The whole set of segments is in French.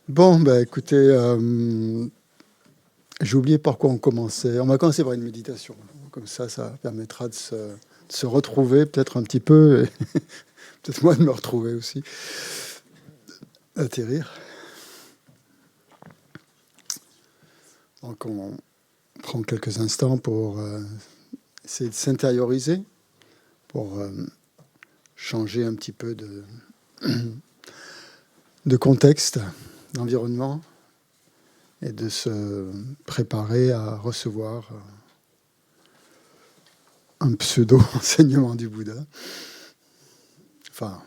Bon, bah, écoutez, j'ai oublié par quoi on commençait. On va commencer par une méditation. Comme ça permettra de se retrouver peut-être un petit peu, et peut-être moi de me retrouver aussi, atterrir. Donc on prend quelques instants pour essayer de s'intérioriser, pour changer un petit peu de contexte, d'environnement, et de se préparer à recevoir un pseudo-enseignement du Bouddha. Enfin,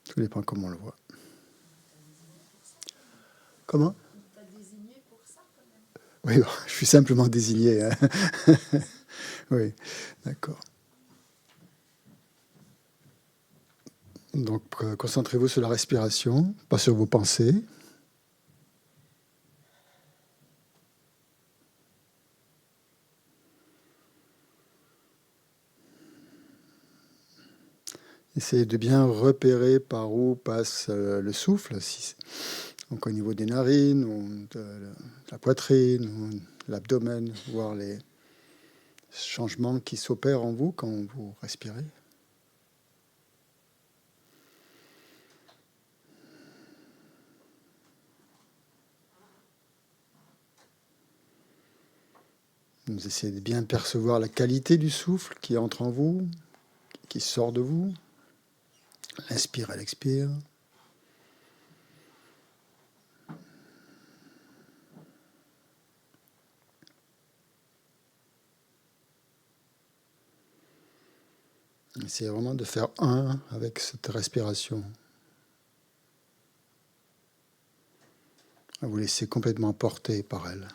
tout dépend comment on le voit. Comment? Oui, bon, je suis simplement désigné. Hein. Oui, d'accord. Donc, concentrez-vous sur la respiration, pas sur vos pensées. Essayez de bien repérer par où passe le souffle, donc au niveau des narines, ou de la poitrine, ou de l'abdomen, voir les changements qui s'opèrent en vous quand vous respirez. Vous essayez de bien percevoir la qualité du souffle qui entre en vous, qui sort de vous. L'inspire et l'expire. Essayez vraiment de faire un avec cette respiration. À vous laisser complètement porter par elle.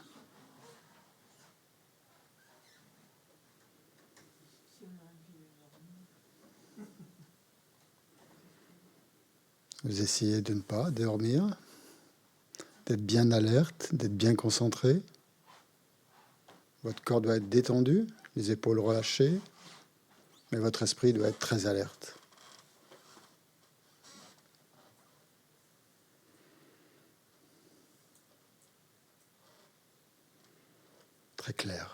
Vous essayez de ne pas dormir, d'être bien alerte, d'être bien concentré. Votre corps doit être détendu, les épaules relâchées, mais votre esprit doit être très alerte. Très clair.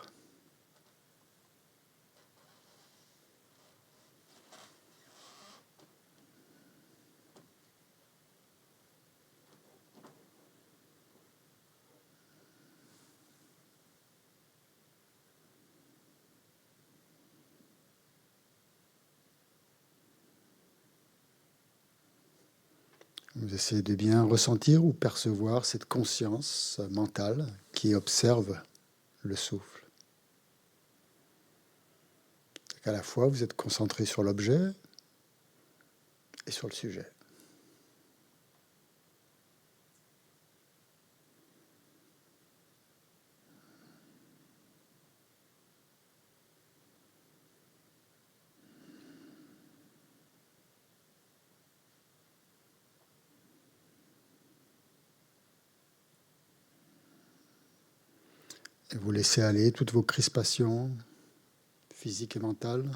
Vous essayez de bien ressentir ou percevoir cette conscience mentale qui observe le souffle. À la fois, vous êtes concentré sur l'objet et sur le sujet. Et vous laissez aller toutes vos crispations physiques et mentales.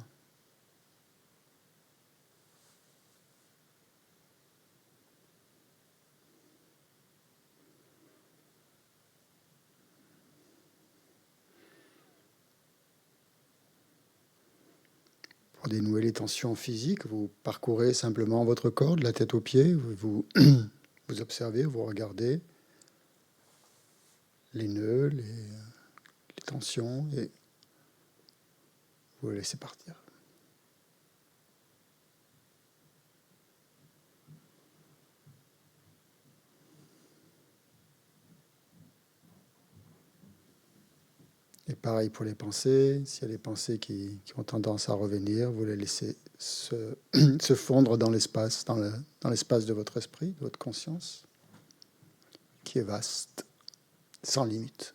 Pour dénouer les tensions physiques, vous parcourez simplement votre corps, de la tête aux pieds. Vous observez, vous regardez les nœuds, les tensions, et vous les laissez partir. Et pareil pour les pensées. S'il y a des pensées qui ont tendance à revenir, vous les laissez se fondre dans l'espace, dans l'espace de votre esprit, de votre conscience, qui est vaste, sans limite.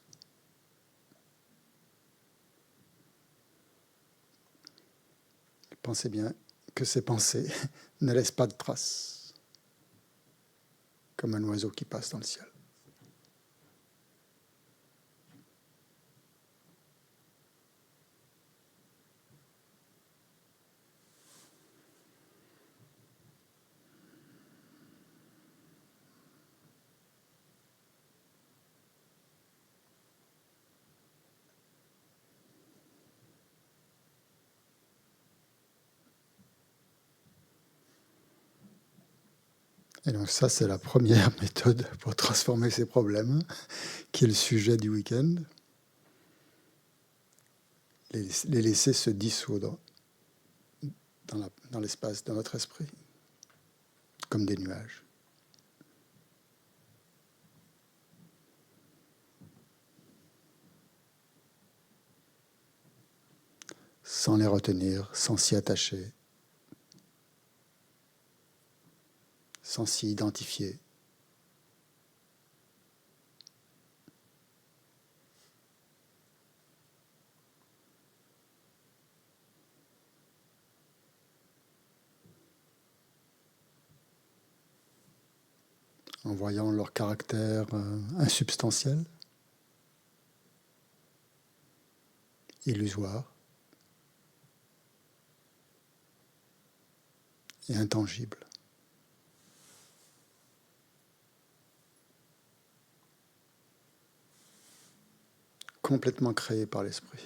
Pensez bien que ces pensées ne laissent pas de traces, comme un oiseau qui passe dans le ciel. Et donc ça, c'est la première méthode pour transformer ces problèmes, qui est le sujet du week-end. Les laisser se dissoudre dans l'espace, dans notre esprit, comme des nuages. Sans les retenir, sans s'y attacher, sans s'y identifier. En voyant leur caractère insubstantiel, illusoire et intangible. Complètement créé par l'esprit.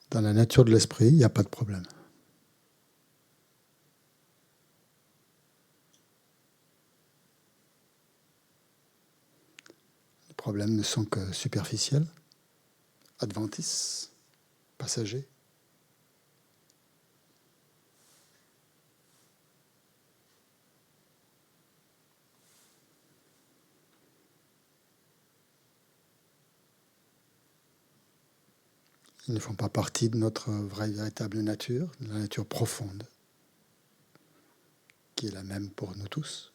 Dans la nature de l'esprit, il n'y a pas de problème. Les problèmes ne sont que superficiels, adventices, passagers. Ils ne font pas partie de notre vraie, véritable nature, de la nature profonde, qui est la même pour nous tous.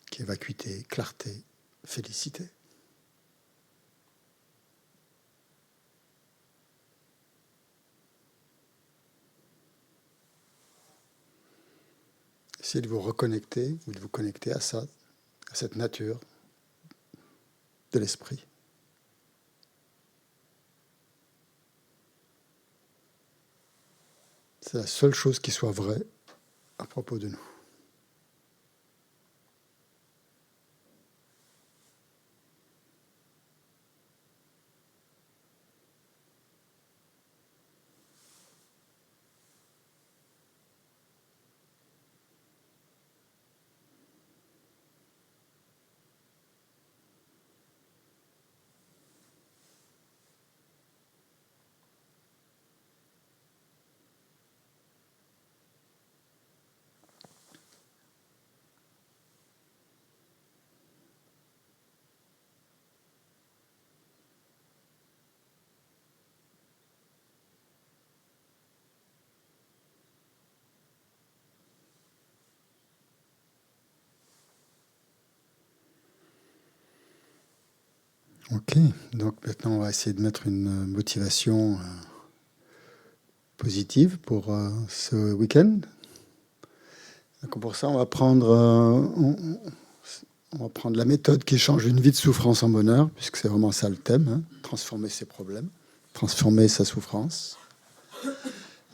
Qui est vacuité, clarté, félicité. Essayez de vous reconnecter ou de vous connecter à ça, à cette nature de l'esprit. C'est la seule chose qui soit vraie à propos de nous. Ok, donc maintenant on va essayer de mettre une motivation positive pour ce week-end. Donc pour ça, on va prendre la méthode qui change une vie de souffrance en bonheur, puisque c'est vraiment ça le thème, hein, transformer ses problèmes, transformer sa souffrance.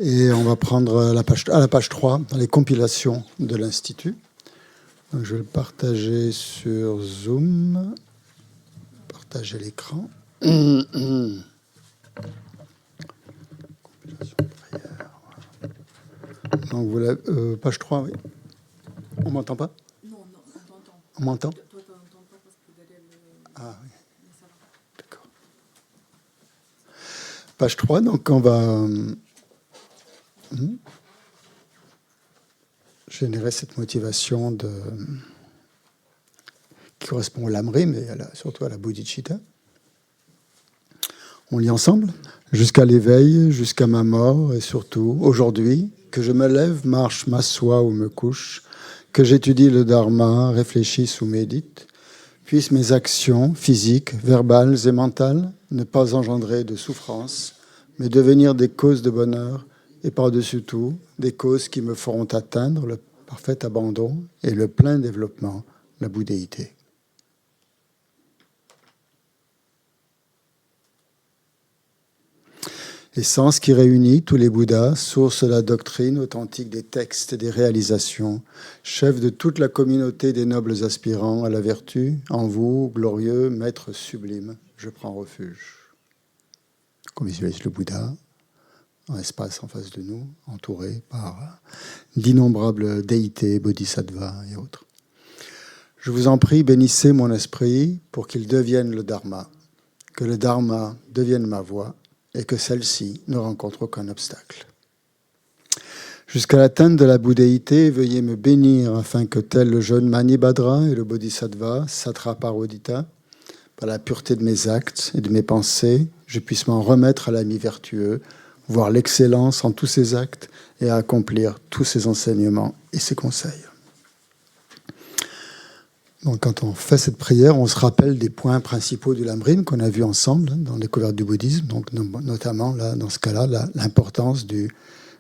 Et on va prendre à la page 3, dans les compilations de l'Institut. Donc je vais le partager sur Zoom. Partager l'écran. Donc voilà, page 3, oui. On m'entend pas? Non, on t'entend. On m'entend? Toi, tu n'entends pas parce que derrière le... Ah oui. Mais ça va. D'accord. Page 3, donc on va générer cette motivation qui correspond au lamrim, mais surtout à la bodhicitta. On lit ensemble. Jusqu'à l'éveil, jusqu'à ma mort, et surtout, aujourd'hui, que je me lève, marche, m'assois ou me couche, que j'étudie le dharma, réfléchisse ou médite, puissent mes actions physiques, verbales et mentales ne pas engendrer de souffrance, mais devenir des causes de bonheur, et par-dessus tout, des causes qui me feront atteindre le parfait abandon et le plein développement, la bouddhéité. L'essence qui réunit tous les Bouddhas, source de la doctrine authentique des textes et des réalisations, chef de toute la communauté des nobles aspirants à la vertu, en vous, glorieux maître sublime, je prends refuge. On visualise le Bouddha, un espace en face de nous, entouré par d'innombrables déités, bodhisattvas et autres. Je vous en prie, bénissez mon esprit pour qu'il devienne le Dharma, que le Dharma devienne ma voie et que celle-ci ne rencontre aucun obstacle. Jusqu'à l'atteinte de la bouddhéité, veuillez me bénir afin que tel le jeune Manibhadra et le Bodhisattva, Satraparodita, par la pureté de mes actes et de mes pensées, je puisse m'en remettre à l'ami vertueux, voir l'excellence en tous ses actes et à accomplir tous ses enseignements et ses conseils. Donc, quand on fait cette prière, on se rappelle des points principaux du Lamrim qu'on a vus ensemble dans la découverte du bouddhisme, donc notamment là, dans ce cas-là, l'importance du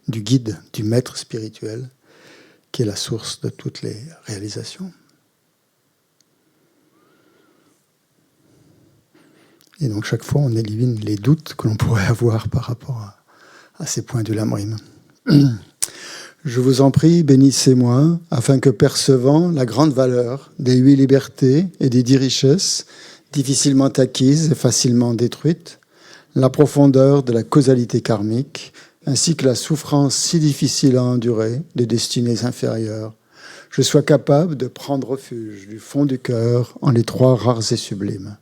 guide, du maître spirituel, qui est la source de toutes les réalisations. Et donc chaque fois, on élimine les doutes que l'on pourrait avoir par rapport à ces points du Lamrim. Je vous en prie, bénissez-moi, afin que percevant la grande valeur des 8 libertés et des 10 richesses, difficilement acquises et facilement détruites, la profondeur de la causalité karmique, ainsi que la souffrance si difficile à endurer des destinées inférieures, je sois capable de prendre refuge du fond du cœur en les 3 rares et sublimes,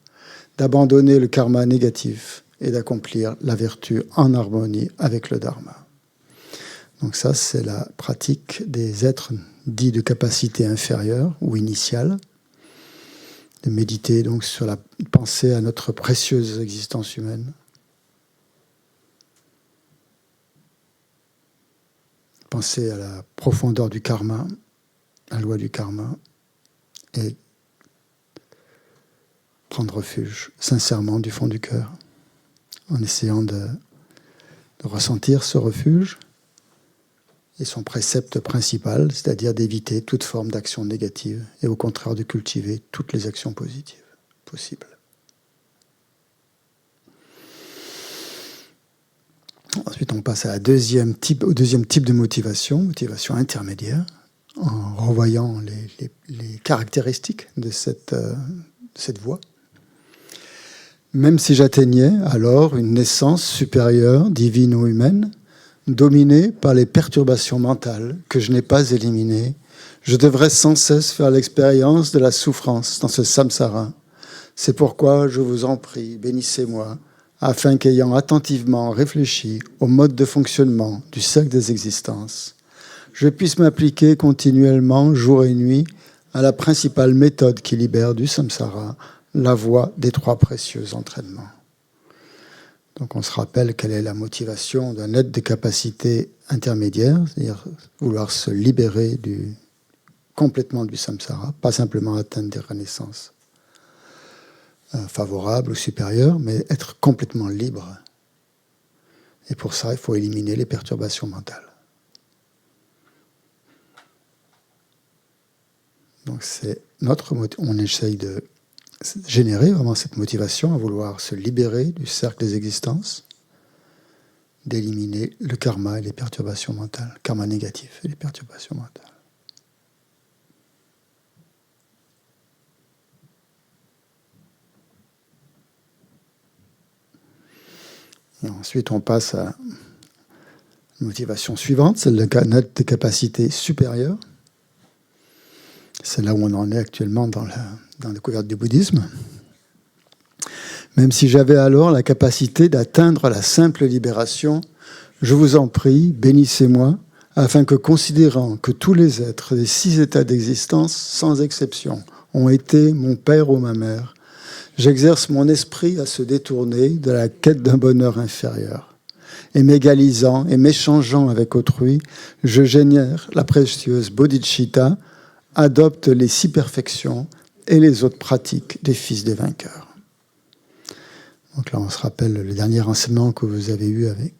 d'abandonner le karma négatif et d'accomplir la vertu en harmonie avec le dharma. Donc ça, c'est la pratique des êtres dits de capacité inférieure ou initiale, de méditer donc sur la pensée à notre précieuse existence humaine, penser à la profondeur du karma, la loi du karma, et prendre refuge sincèrement du fond du cœur, en essayant de ressentir ce refuge et son précepte principal, c'est-à-dire d'éviter toute forme d'action négative et au contraire de cultiver toutes les actions positives possibles. Ensuite, on passe au deuxième type de motivation intermédiaire, en revoyant les caractéristiques de cette voie. Même si j'atteignais alors une naissance supérieure, divine ou humaine, dominée par les perturbations mentales que je n'ai pas éliminées, je devrais sans cesse faire l'expérience de la souffrance dans ce samsara. C'est pourquoi je vous en prie, bénissez-moi, afin qu'ayant attentivement réfléchi au mode de fonctionnement du cercle des existences, je puisse m'appliquer continuellement, jour et nuit, à la principale méthode qui libère du samsara, la voie des 3 précieux entraînements. Donc on se rappelle quelle est la motivation d'un être de capacité intermédiaire, c'est-à-dire vouloir se libérer complètement du samsara, pas simplement atteindre des renaissances favorables ou supérieures, mais être complètement libre. Et pour ça, il faut éliminer les perturbations mentales. Donc on essaye de générer vraiment cette motivation à vouloir se libérer du cercle des existences, d'éliminer le karma et les perturbations mentales, le karma négatif et les perturbations mentales. Et ensuite, on passe à la motivation suivante, celle de des capacités supérieures. C'est là où on en est actuellement dans la découverte du bouddhisme. Même si j'avais alors la capacité d'atteindre la simple libération, je vous en prie, bénissez-moi, afin que, considérant que tous les êtres des 6 états d'existence, sans exception, ont été mon père ou ma mère, j'exerce mon esprit à se détourner de la quête d'un bonheur inférieur. Et m'égalisant et m'échangeant avec autrui, je génère la précieuse bodhicitta, adopte les 6 perfections et les autres pratiques des fils des vainqueurs. Donc là, on se rappelle le dernier enseignement que vous avez eu avec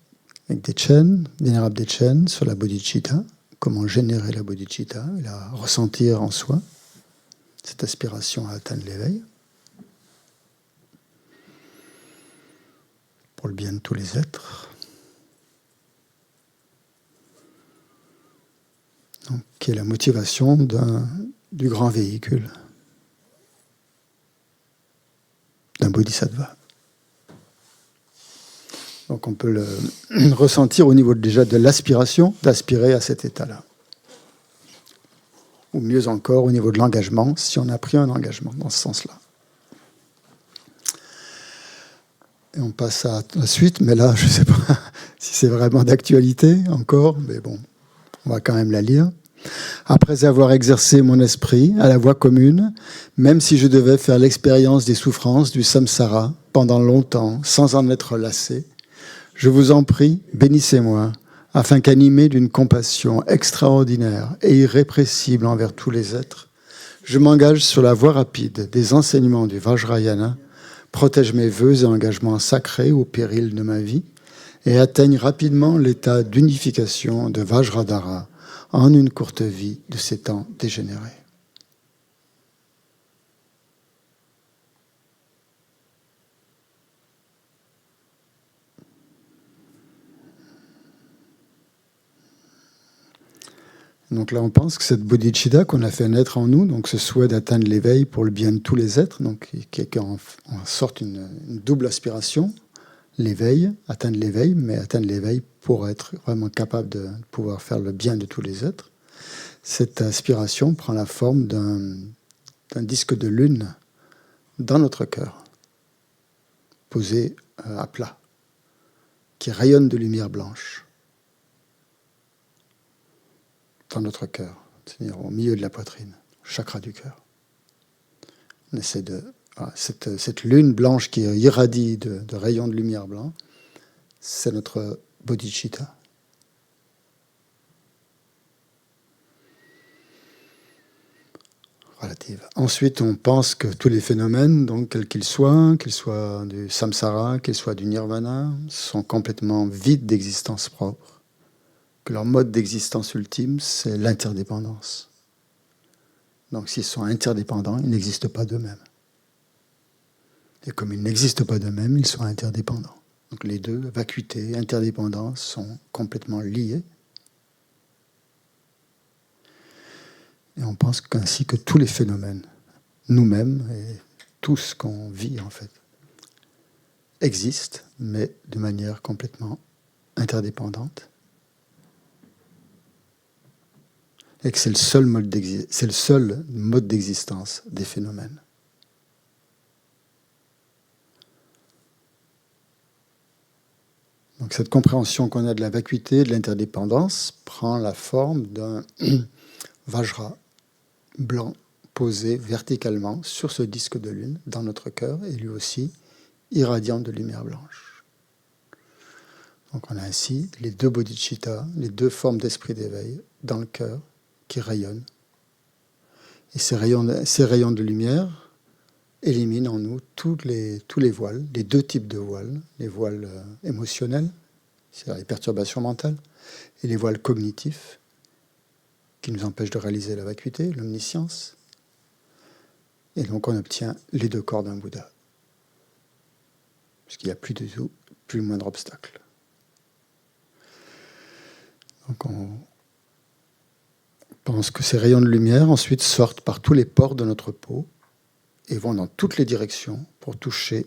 Dechen, vénérable Dechen, sur la bodhicitta, comment générer la bodhicitta, et la ressentir en soi, cette aspiration à atteindre l'éveil, pour le bien de tous les êtres. donc, qui est la motivation du grand véhicule, d'un bodhisattva. Donc on peut le ressentir au niveau déjà de l'aspiration, d'aspirer à cet état-là. Ou mieux encore au niveau de l'engagement, si on a pris un engagement dans ce sens-là. Et on passe à la suite, mais là, je ne sais pas si c'est vraiment d'actualité encore, mais bon, on va quand même la lire. Après avoir exercé mon esprit à la voie commune, même si je devais faire l'expérience des souffrances du samsara pendant longtemps, sans en être lassé, je vous en prie, bénissez-moi, afin qu'animé d'une compassion extraordinaire et irrépressible envers tous les êtres, je m'engage sur la voie rapide des enseignements du Vajrayana, protège mes vœux et engagements sacrés au péril de ma vie et atteigne rapidement l'état d'unification de Vajradhara en une courte vie de ces temps dégénérés. Donc là, on pense que cette bodhicitta qu'on a fait naître en nous, donc ce souhait d'atteindre l'éveil pour le bien de tous les êtres, donc qui est en sorte une double aspiration, l'éveil, atteindre l'éveil, mais atteindre l'éveil pour être vraiment capable de pouvoir faire le bien de tous les êtres. Cette aspiration prend la forme d'un disque de lune dans notre cœur, posé à plat, qui rayonne de lumière blanche dans notre cœur, c'est-à-dire au milieu de la poitrine, chakra du cœur. On essaie de... Voilà, cette lune blanche qui irradie de rayons de lumière blanc, c'est notre bodhicitta. Relative. Ensuite, on pense que tous les phénomènes, donc quels qu'ils soient du samsara, qu'ils soient du nirvana, sont complètement vides d'existence propre. Que leur mode d'existence ultime, c'est l'interdépendance. Donc s'ils sont interdépendants, ils n'existent pas d'eux-mêmes. Et comme ils n'existent pas d'eux-mêmes, ils sont interdépendants. Donc les deux, vacuité et interdépendance, sont complètement liés. Et on pense qu'ainsi que tous les phénomènes, nous-mêmes et tout ce qu'on vit en fait, existent, mais de manière complètement interdépendante. Et que c'est le seul mode d'existence des phénomènes. Donc cette compréhension qu'on a de la vacuité, de l'interdépendance, prend la forme d'un vajra blanc posé verticalement sur ce disque de lune dans notre cœur et lui aussi irradiant de lumière blanche. Donc on a ainsi les deux bodhicittas, les deux formes d'esprit d'éveil dans le cœur qui rayonnent. Et ces rayons de lumière éliminent en nous tous les voiles, les deux types de voiles, les voiles émotionnels, c'est-à-dire les perturbations mentales, et les voiles cognitifs, qui nous empêchent de réaliser la vacuité, l'omniscience. Et donc on obtient les deux corps d'un Bouddha. Parce qu'il n'y a plus le moindre obstacle. Donc on pense que ces rayons de lumière ensuite sortent par tous les pores de notre peau et vont dans toutes les directions pour toucher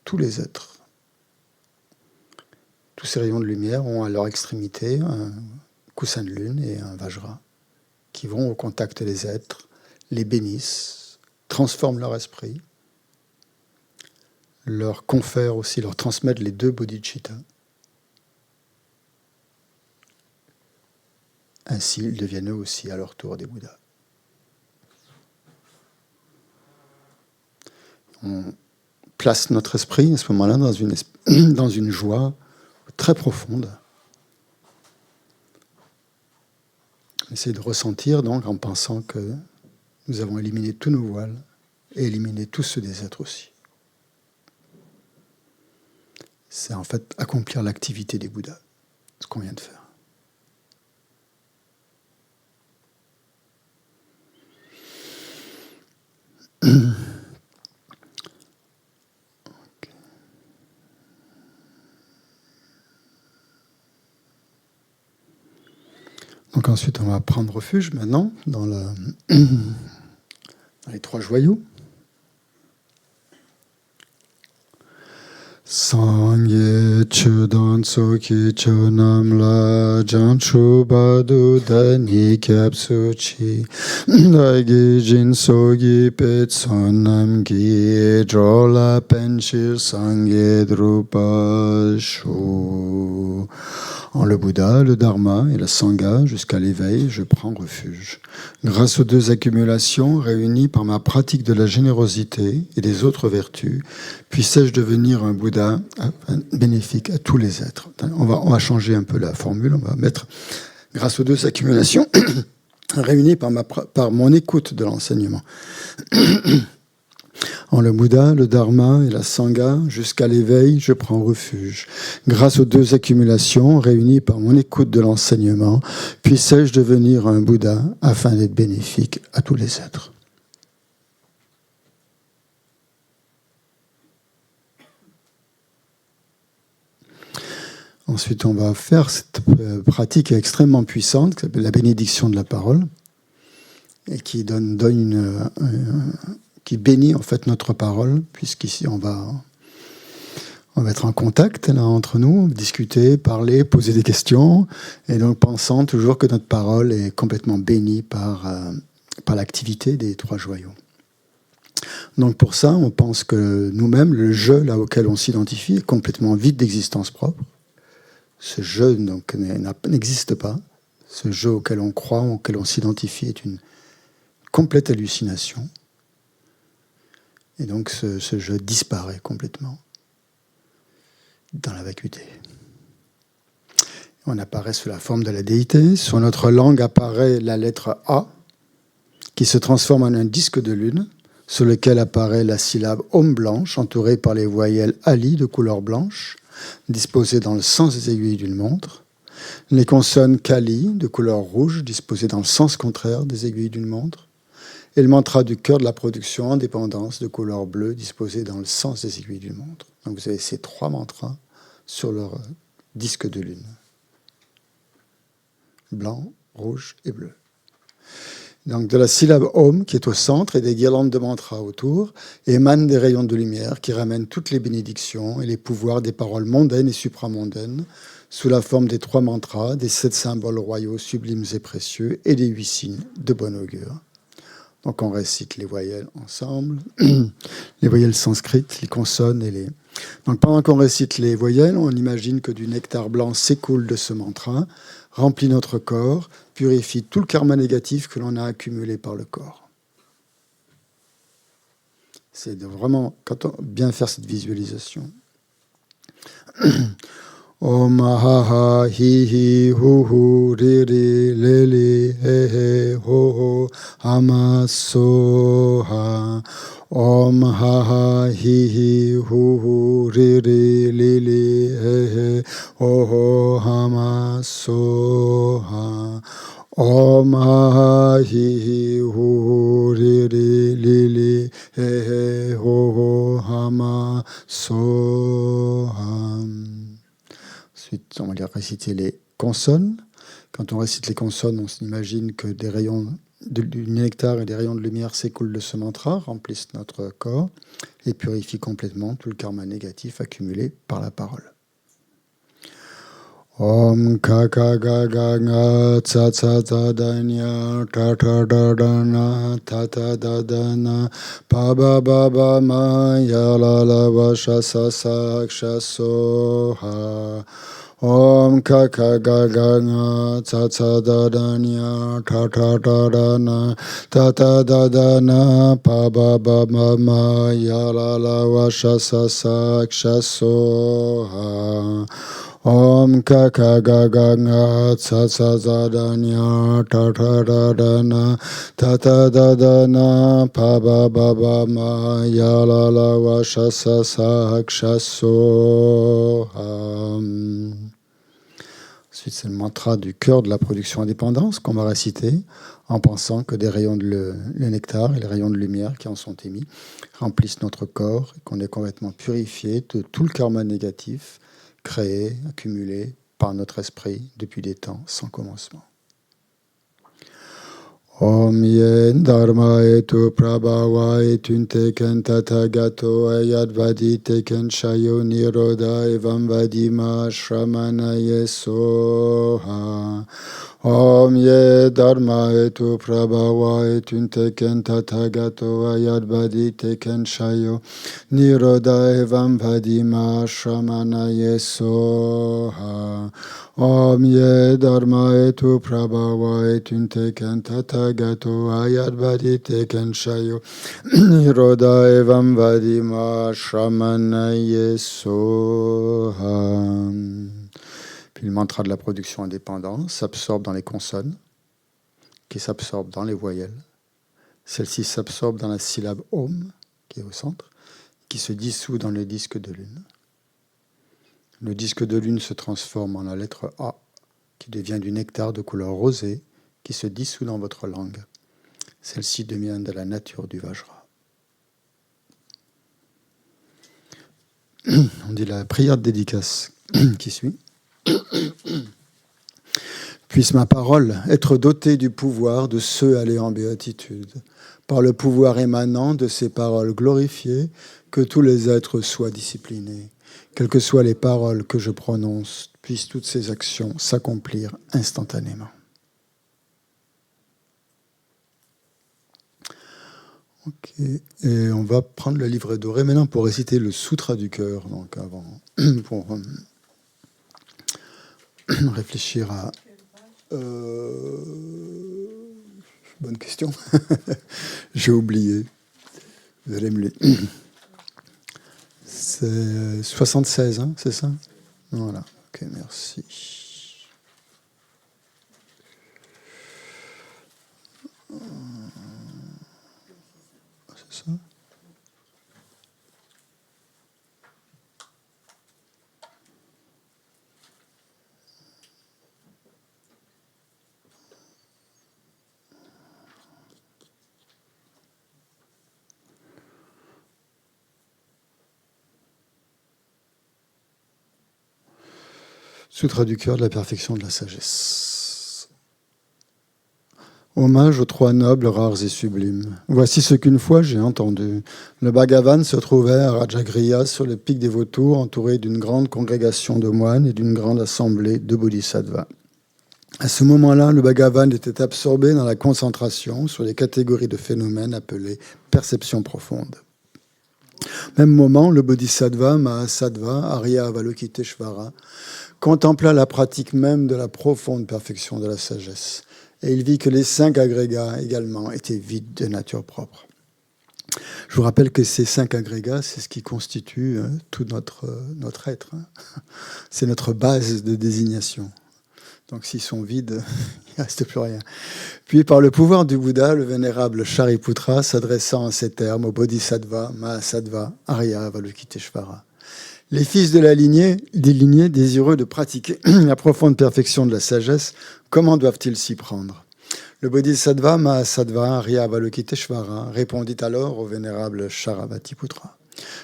tous les êtres. Tous ces rayons de lumière ont à leur extrémité un coussin de lune et un vajra qui vont au contact des êtres, les bénissent, transforment leur esprit, leur confèrent aussi, leur transmettent les deux bodhicittas. Ainsi, ils deviennent eux aussi à leur tour des Bouddhas. On place notre esprit à ce moment-là dans une joie très profonde. On essaie de ressentir donc en pensant que nous avons éliminé tous nos voiles et éliminé tous ceux des êtres aussi. C'est en fait accomplir l'activité des Bouddhas, ce qu'on vient de faire. Donc ensuite, on va prendre refuge maintenant dans les trois joyaux. Sangye chudan soki chunam la janchu badu dani kyapsu chi dagi jin sogi pet sonam gi drola penshir sangye drupa shu. En le Bouddha, le Dharma et la Sangha, jusqu'à l'éveil, je prends refuge. Grâce aux deux accumulations réunies par ma pratique de la générosité et des autres vertus, puissais-je devenir un Bouddha bénéfique à tous les êtres. On va changer un peu la formule, on va mettre grâce aux deux accumulations réunies par mon écoute de l'enseignement. En le Bouddha, le Dharma et la Sangha, jusqu'à l'éveil, je prends refuge. Grâce aux deux accumulations réunies par mon écoute de l'enseignement, puissais-je devenir un Bouddha afin d'être bénéfique à tous les êtres. Ensuite, on va faire cette pratique extrêmement puissante qui s'appelle la bénédiction de la parole et qui qui bénit en fait notre parole, puisqu'ici on va être en contact là, entre nous, discuter, parler, poser des questions, et donc pensant toujours que notre parole est complètement bénie par l'activité des trois joyaux. Donc pour ça, on pense que nous-mêmes, le je là auquel on s'identifie est complètement vide d'existence propre. Ce je donc n'existe pas. Ce je auquel on croit, auquel on s'identifie est une complète hallucination. Et donc ce je disparaît complètement dans la vacuité. On apparaît sous la forme de la déité. Sur notre langue apparaît la lettre A, qui se transforme en un disque de lune, sur lequel apparaît la syllabe Om blanche, entourée par les voyelles Ali de couleur blanche, disposées dans le sens des aiguilles d'une montre, les consonnes Kali de couleur rouge, disposées dans le sens contraire des aiguilles d'une montre, et le mantra du cœur de la production, indépendance, de couleur bleue, disposé dans le sens des aiguilles d'une montre. Donc vous avez ces trois mantras sur leur disque de lune. Blanc, rouge et bleu. Donc de la syllabe Om, qui est au centre, et des guirlandes de mantras autour, émanent des rayons de lumière qui ramènent toutes les bénédictions et les pouvoirs des paroles mondaines et supramondaines, sous la forme des trois mantras, des 7 symboles royaux sublimes et précieux, et des 8 signes de bon augure. Donc on récite les voyelles ensemble, les voyelles sanskrites, les consonnes et les... Donc pendant qu'on récite les voyelles, on imagine que du nectar blanc s'écoule de ce mantra, remplit notre corps, purifie tout le karma négatif que l'on a accumulé par le corps. C'est de vraiment bien faire cette visualisation. Om ha ha hi hi hu hu ri ri le li he he ho ho hama so ha. Om ha ha hi hi hu hu ri ri li li he he ho ho hama so ha. Om ha ha hi hi hu hu ri ri li li he he ho ho hama so ha. Ensuite, on va réciter les consonnes. Quand on récite les consonnes, on s'imagine que des rayons du nectar et des rayons de lumière s'écoulent de ce mantra, remplissent notre corps et purifient complètement tout le karma négatif accumulé par la parole. Om kaka ga ga nga tsa tsa tsa danya ta ta da da na ta ta da da na pa ba ba ba ma ya la la va sha sa sa ksha so ha. Om kaka ga ga nga tsa tsa da da nya ta ta da da na ta ta da da na pa ba ba ba ma ya la la va sha sa sa ksha so ha. Om kaka ga ga nga tsa tsa za da nya ta ta da da na ta ta da da na pa ba ba ba ma ya la la va sha sa sa ksha so ha. Ensuite, c'est le mantra du cœur de la production indépendance qu'on va réciter en pensant que des rayons le nectar et les rayons de lumière qui en sont émis remplissent notre corps et qu'on est complètement purifié de tout le karma négatif créé, accumulé par notre esprit depuis des temps sans commencement. Om yen dharma etu prabhava etun teken tathagato ayadvadi teken shayo niroda evam vadima shramanaye soha. Om ye dharma etu prabhava etun teken tathagato ayadvadi teken shayo niroda evam vadima shramanaye soha. Om ye dharma etu prabhava etun teken tathagato ayadvadi teken shayo niroda evam vadima shramanaye soha. Puis le mantra de la production indépendante s'absorbe dans les consonnes, qui s'absorbe dans les voyelles. Celle-ci s'absorbe dans la syllabe Om, qui est au centre, qui se dissout dans le disque de lune. Le disque de lune se transforme en la lettre A, qui devient du nectar de couleur rosée, qui se dissout dans votre langue. Celle-ci devient de la nature du Vajra. On dit la prière de dédicace qui suit. Puisse ma parole être dotée du pouvoir de ceux allés en béatitude, par le pouvoir émanant de ces paroles glorifiées, que tous les êtres soient disciplinés. Quelles que soient les paroles que je prononce, puissent toutes ces actions s'accomplir instantanément. Ok, et on va prendre le livret doré maintenant pour réciter le Sutra du cœur, donc avant, pour réfléchir à... bonne question. J'ai oublié. Vous allez me le... C'est 76, hein, c'est ça? Voilà. Ok, merci. C'est ça? Sutra du cœur de la perfection de la sagesse. Hommage aux trois nobles, rares et sublimes. Voici ce qu'une fois j'ai entendu. Le Bhagavan se trouvait à Rajagriha, sur le pic des vautours, entouré d'une grande congrégation de moines et d'une grande assemblée de bodhisattvas. À ce moment-là, le Bhagavan était absorbé dans la concentration sur les catégories de phénomènes appelées perception profonde. Même moment, le bodhisattva Mahasattva Arya Avalokiteshvara contempla la pratique même de la profonde perfection de la sagesse. Et il vit que les 5 agrégats également étaient vides de nature propre. Je vous rappelle que ces 5 agrégats, c'est ce qui constitue tout notre être. C'est notre base de désignation. Donc s'ils sont vides, il ne reste plus rien. Puis par le pouvoir du Bouddha, le vénérable Shariputra, s'adressant en ces termes au Bodhisattva Mahasattva Arya Avalokiteshvara. Les fils de la lignée, des lignées désireux de pratiquer la profonde perfection de la sagesse, comment doivent-ils s'y prendre? Le Bodhisattva Mahasattva Arya Avalokiteshvara répondit alors au vénérable Shariputra.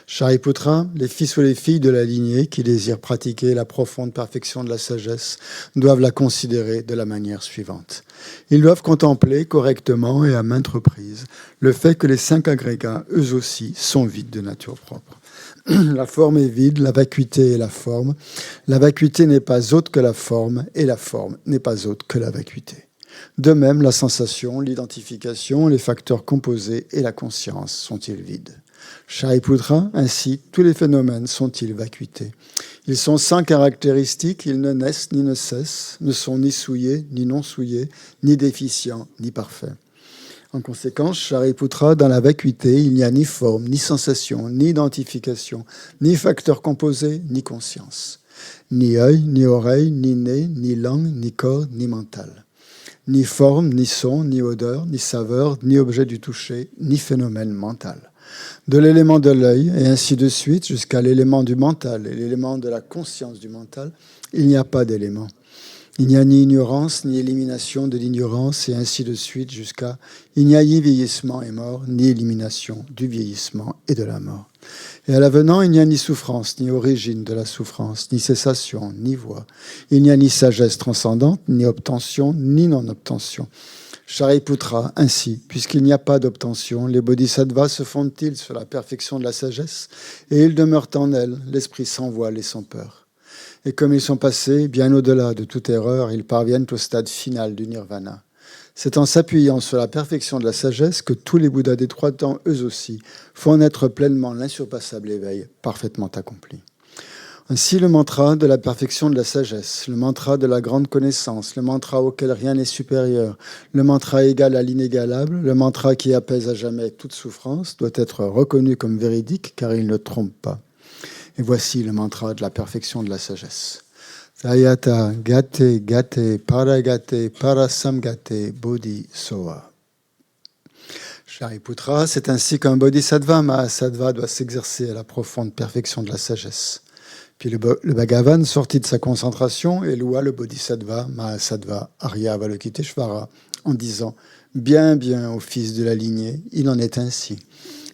Shariputra, les fils ou les filles de la lignée qui désirent pratiquer la profonde perfection de la sagesse doivent la considérer de la manière suivante. Ils doivent contempler correctement et à maintes reprises le fait que les 5 agrégats, eux aussi, sont vides de nature propre. La forme est vide, la vacuité est la forme. La vacuité n'est pas autre que la forme, et la forme n'est pas autre que la vacuité. De même, la sensation, l'identification, les facteurs composés et la conscience sont-ils vides. Shariputra, ainsi, tous les phénomènes sont-ils vacuités. Ils sont sans caractéristiques, ils ne naissent ni ne cessent, ne sont ni souillés, ni non souillés, ni déficients, ni parfaits. En conséquence, Shariputra, dans la vacuité, il n'y a ni forme, ni sensation, ni identification, ni facteur composé, ni conscience. Ni œil, ni oreille, ni nez, ni langue, ni corps, ni mental. Ni forme, ni son, ni odeur, ni saveur, ni objet du toucher, ni phénomène mental. De l'élément de l'œil, et ainsi de suite, jusqu'à l'élément du mental et l'élément de la conscience du mental, il n'y a pas d'élément. Il n'y a ni ignorance, ni élimination de l'ignorance, et ainsi de suite, jusqu'à il n'y a ni vieillissement et mort, ni élimination du vieillissement et de la mort. Et à l'avenant, il n'y a ni souffrance, ni origine de la souffrance, ni cessation, ni voie. Il n'y a ni sagesse transcendante, ni obtention, ni non-obtention. Shariputra, ainsi, puisqu'il n'y a pas d'obtention, les bodhisattvas se fondent-ils sur la perfection de la sagesse et ils demeurent en elle, l'esprit sans voile et sans peur. Et comme ils sont passés bien au-delà de toute erreur, ils parviennent au stade final du nirvana. C'est en s'appuyant sur la perfection de la sagesse que tous les Bouddhas des trois temps, eux aussi, font naître pleinement l'insurpassable éveil parfaitement accompli. Ainsi, le mantra de la perfection de la sagesse, le mantra de la grande connaissance, le mantra auquel rien n'est supérieur, le mantra égal à l'inégalable, le mantra qui apaise à jamais toute souffrance, doit être reconnu comme véridique car il ne trompe pas. Et voici le mantra de la perfection de la sagesse. Tayata gate gate paragate parasamgate bodhi soa. Shariputra, c'est ainsi qu'un bodhisattva mahasattva doit s'exercer à la profonde perfection de la sagesse. Puis le Bhagavan sortit de sa concentration et loua le bodhisattva mahasattva Arya Avalokiteshvara en disant « Bien, bien, ô fils de la lignée, il en est ainsi.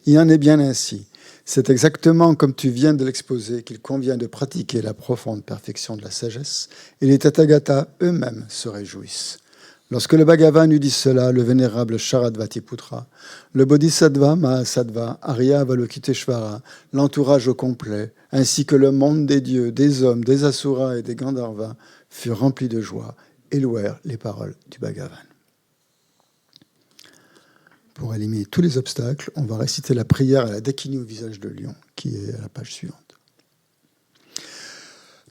Il en est bien ainsi. C'est exactement comme tu viens de l'exposer qu'il convient de pratiquer la profonde perfection de la sagesse, et les Tathagatas eux-mêmes se réjouissent. » Lorsque le Bhagavan eut dit cela, le vénérable Sharadvatiputra, le Bodhisattva Mahasattva Arya Avalokiteshvara, l'entourage au complet, ainsi que le monde des dieux, des hommes, des asuras et des Gandharvas, furent remplis de joie et louèrent les paroles du Bhagavan. Pour éliminer tous les obstacles, on va réciter la prière à la Dakini au visage de lion, qui est à la page suivante.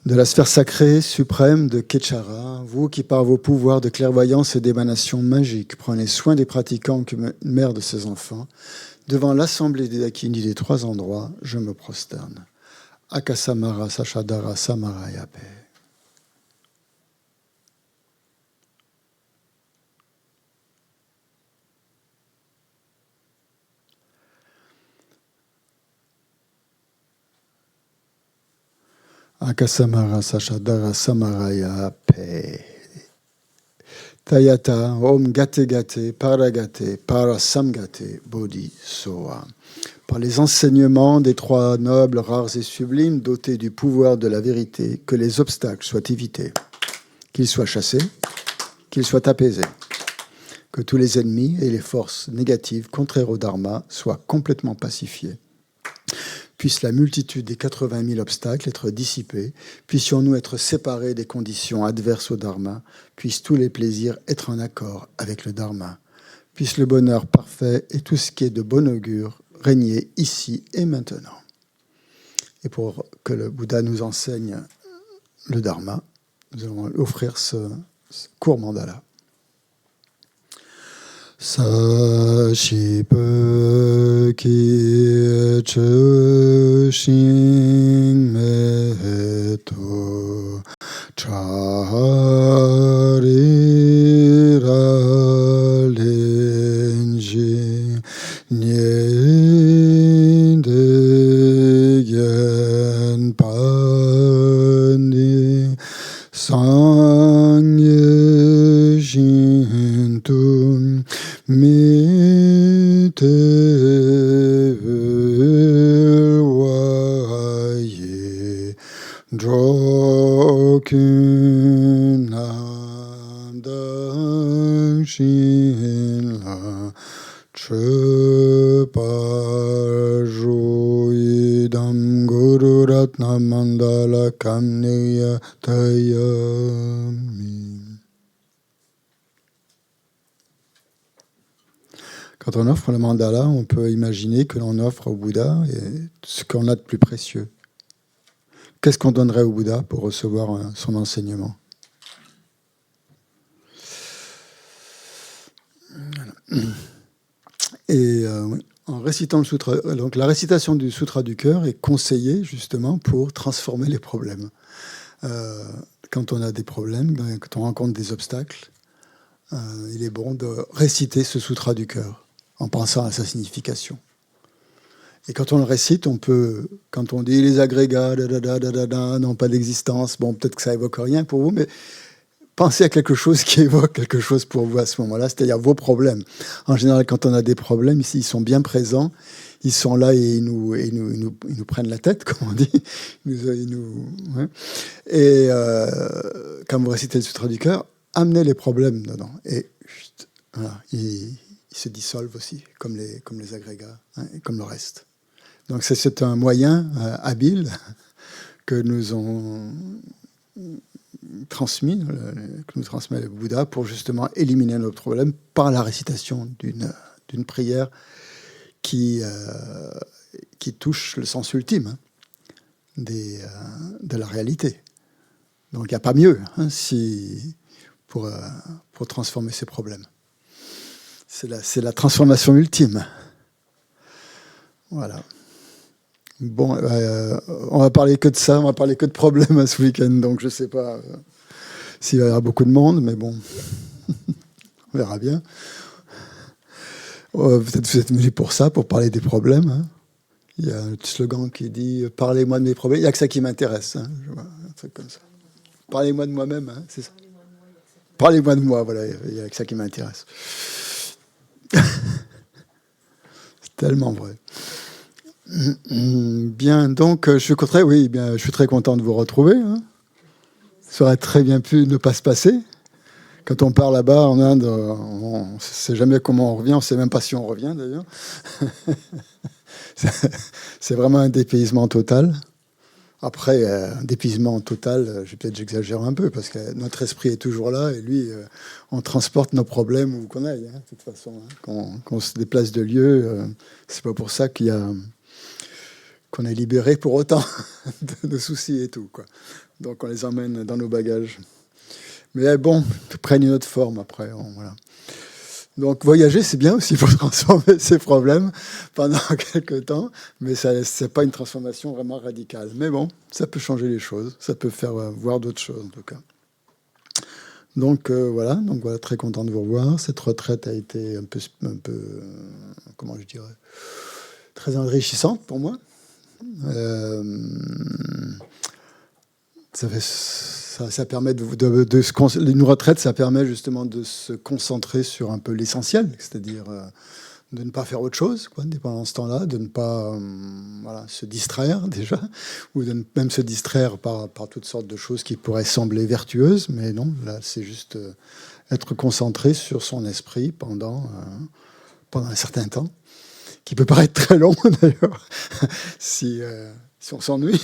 De la sphère sacrée suprême de Ketchara, vous qui par vos pouvoirs de clairvoyance et d'émanation magique prenez soin des pratiquants comme une mère de ses enfants, devant l'assemblée des Dakini des trois endroits, je me prosterne. Akasamara Sachadara Samarayape. Akasamara Sachadara Samaraya Pe. Tayata Om Gate Gate Paragate Parasamgate Bodhi Soa. Par les enseignements des trois nobles, rares et sublimes, dotés du pouvoir de la vérité, que les obstacles soient évités, qu'ils soient chassés, qu'ils soient apaisés, que tous les ennemis et les forces négatives contraires au Dharma soient complètement pacifiés. Puisse la multitude des 80 000 obstacles être dissipée, puissions-nous être séparés des conditions adverses au Dharma, puissent tous les plaisirs être en accord avec le Dharma, puisse le bonheur parfait et tout ce qui est de bon augure régner ici et maintenant. Et pour que le Bouddha nous enseigne le Dharma, nous allons offrir ce court mandala. Sashipa ki chushin meto charira lenji nyendegen pani sangye shintum mite waye drokunandang shinla Chupajoidam Guru Ratna Mandala Kamniya Tayami. Quand on offre le mandala, on peut imaginer que l'on offre au Bouddha ce qu'on a de plus précieux. Qu'est-ce qu'on donnerait au Bouddha pour recevoir son enseignement ? Et en récitant le sutra, donc la récitation du sutra du cœur est conseillée justement pour transformer les problèmes. Quand on a des problèmes, quand on rencontre des obstacles, il est bon de réciter ce sutra du cœur en pensant à sa signification. Et quand on le récite, on peut, quand on dit les agrégats, n'ont pas d'existence, bon, peut-être que ça évoque rien pour vous, mais pensez à quelque chose qui évoque quelque chose pour vous à ce moment-là, c'est-à-dire vos problèmes. En général, quand on a des problèmes, ici, ils sont bien présents, ils sont là et ils nous prennent la tête, comme on dit. Et quand vous récitez le sutra du cœur, amenez les problèmes dedans et Voilà, ils se dissolvent aussi, comme les agrégats, hein, et comme le reste. Donc c'est un moyen habile que nous ont transmis, que nous transmet le Bouddha pour justement éliminer nos problèmes par la récitation d'une prière qui touche le sens ultime, hein, de la réalité. Donc il n'y a pas mieux, hein, pour transformer ces problèmes. C'est la transformation ultime. Voilà. Bon, on va parler que de ça, on va parler que de problèmes hein, ce week-end, donc je ne sais pas s'il va y avoir beaucoup de monde, mais bon, on verra bien. Peut-être vous êtes venus pour ça, pour parler des problèmes. Hein. Il y a un slogan qui dit « Parlez-moi de mes problèmes ». Il n'y a que ça qui m'intéresse. Hein. Je vois, un truc comme ça. « Parlez-moi de moi-même hein, », c'est ça. « Parlez-moi de moi », voilà, il n'y a que ça qui m'intéresse. C'est tellement vrai. Bien, donc je suis très content de vous retrouver. Hein. Ça aurait très bien pu ne pas se passer. Quand on part là-bas en Inde, on ne sait jamais comment on revient, on ne sait même pas si on revient d'ailleurs. C'est vraiment un dépaysement total. Après, un dépaysement total, j'exagère un peu, parce que notre esprit est toujours là, et lui, on transporte nos problèmes où qu'on aille, hein, de toute façon. Hein. Qu'on se déplace de lieu, c'est pas pour ça qu'on est libéré pour autant de nos soucis et tout, quoi. Donc on les emmène dans nos bagages. Mais bon, ils prennent une autre forme après. Voilà. Donc voyager, c'est bien aussi pour transformer ces problèmes pendant quelques temps, mais c'est pas une transformation vraiment radicale. Mais bon, ça peut changer les choses, ça peut faire voir d'autres choses en tout cas. Donc voilà, très content de vous revoir. Cette retraite a été un peu comment je dirais, très enrichissante pour moi. Ça permet une retraite, ça permet justement de se concentrer sur un peu l'essentiel, c'est-à-dire de ne pas faire autre chose pendant ce temps-là, de ne pas se distraire déjà, ou de même se distraire par toutes sortes de choses qui pourraient sembler vertueuses, mais non, là c'est juste être concentré sur son esprit pendant un certain temps, qui peut paraître très long d'ailleurs, si on s'ennuie,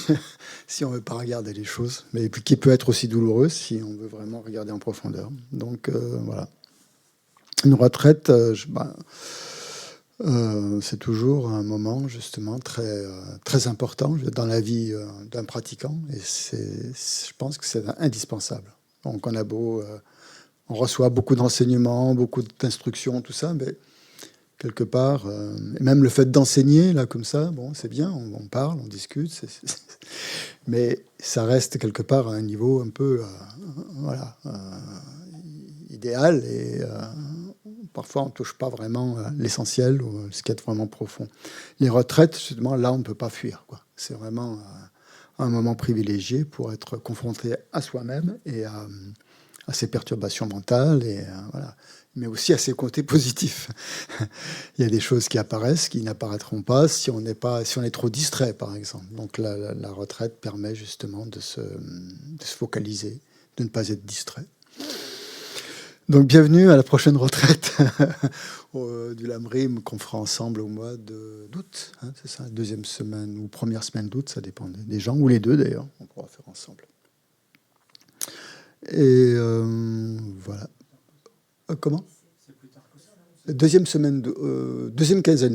si on ne veut pas regarder les choses, mais qui peut être aussi douloureux si on veut vraiment regarder en profondeur. Donc voilà. Une retraite, c'est toujours un moment justement très important dans la vie d'un pratiquant, et je pense que c'est indispensable. Donc on reçoit beaucoup d'enseignements, beaucoup d'instructions, tout ça, mais quelque part, et même le fait d'enseigner, là, comme ça, bon, c'est bien, on parle, on discute, mais ça reste quelque part à un niveau un peu, idéal, et parfois on ne touche pas vraiment l'essentiel, ou ce qui est vraiment profond. Les retraites, justement, là, on ne peut pas fuir, quoi. C'est vraiment un moment privilégié pour être confronté à soi-même et à ses perturbations mentales, et voilà, mais aussi à ses côtés positifs. Il y a des choses qui apparaissent, qui n'apparaîtront pas si on est trop distrait, par exemple. Donc la retraite permet justement de se focaliser, de ne pas être distrait. Donc bienvenue à la prochaine retraite du Lamrim qu'on fera ensemble au mois d'août. Hein, c'est ça, deuxième semaine ou première semaine d'août, ça dépend des gens, ou les deux d'ailleurs, on pourra faire ensemble. Et voilà. Comment ? Deuxième quinzaine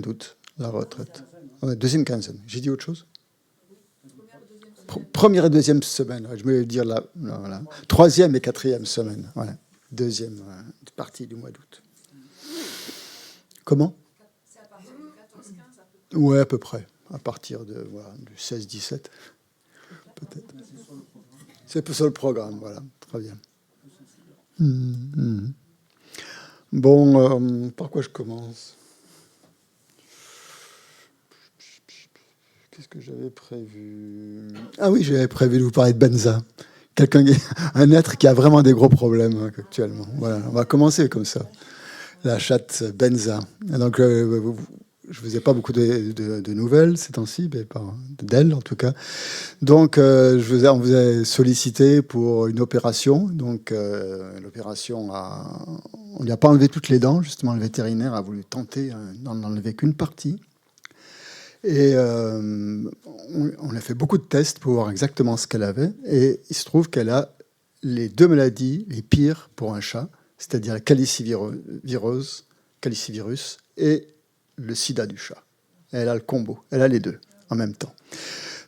d'août, la retraite. Ouais, deuxième quinzaine. J'ai dit autre chose ? Première et deuxième semaine. Je vais dire là, voilà. Troisième et quatrième semaine. Voilà. Deuxième partie du mois d'août. Comment ? C'est à partir du 14-15 ? Ouais, à peu près. À partir du 16-17, peut-être. C'est sur le programme, voilà. Très bien. Bon, par quoi je commence ? Qu'est-ce que j'avais prévu ? Ah oui, j'avais prévu de vous parler de Benza. Un être qui a vraiment des gros problèmes actuellement. Voilà, on va commencer comme ça. La chatte Benza. Donc, je vous ai pas beaucoup de nouvelles ces temps-ci, mais pas d'elle en tout cas. Donc, on vous a sollicité pour une opération. Donc, on lui a pas enlevé toutes les dents. Justement, le vétérinaire a voulu tenter d'en enlever qu'une partie. Et on a fait beaucoup de tests pour voir exactement ce qu'elle avait. Et il se trouve qu'elle a les deux maladies les pires pour un chat, c'est-à-dire la calicivirus et le sida du chat. Elle a le combo, elle a les deux en même temps.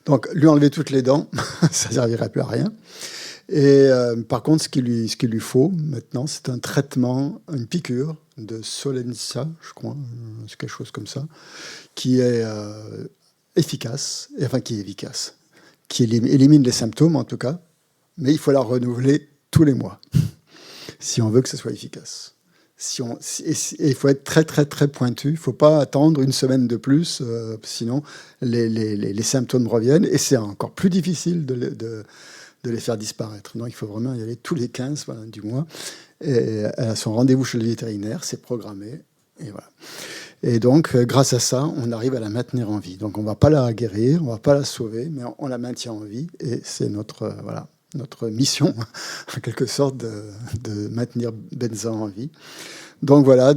Donc, lui enlever toutes les dents, ça ne servirait plus à rien. Et par contre, ce qu'il lui faut maintenant, c'est un traitement, une piqûre de Solensia, je crois, c'est quelque chose comme ça, qui est efficace, qui élimine les symptômes en tout cas, mais il faut la renouveler tous les mois si on veut que ce soit efficace. Et il faut être très, très, très pointu. Il ne faut pas attendre une semaine de plus, sinon les symptômes reviennent et c'est encore plus difficile de les faire disparaître. Donc, il faut vraiment y aller tous les 15 du mois. Et elle a son rendez-vous chez le vétérinaire, c'est programmé. Et voilà. Et donc, grâce à ça, on arrive à la maintenir en vie. Donc, on ne va pas la guérir, on ne va pas la sauver, mais on la maintient en vie. Et c'est notre mission, en quelque sorte, de maintenir Benza en vie. Donc voilà,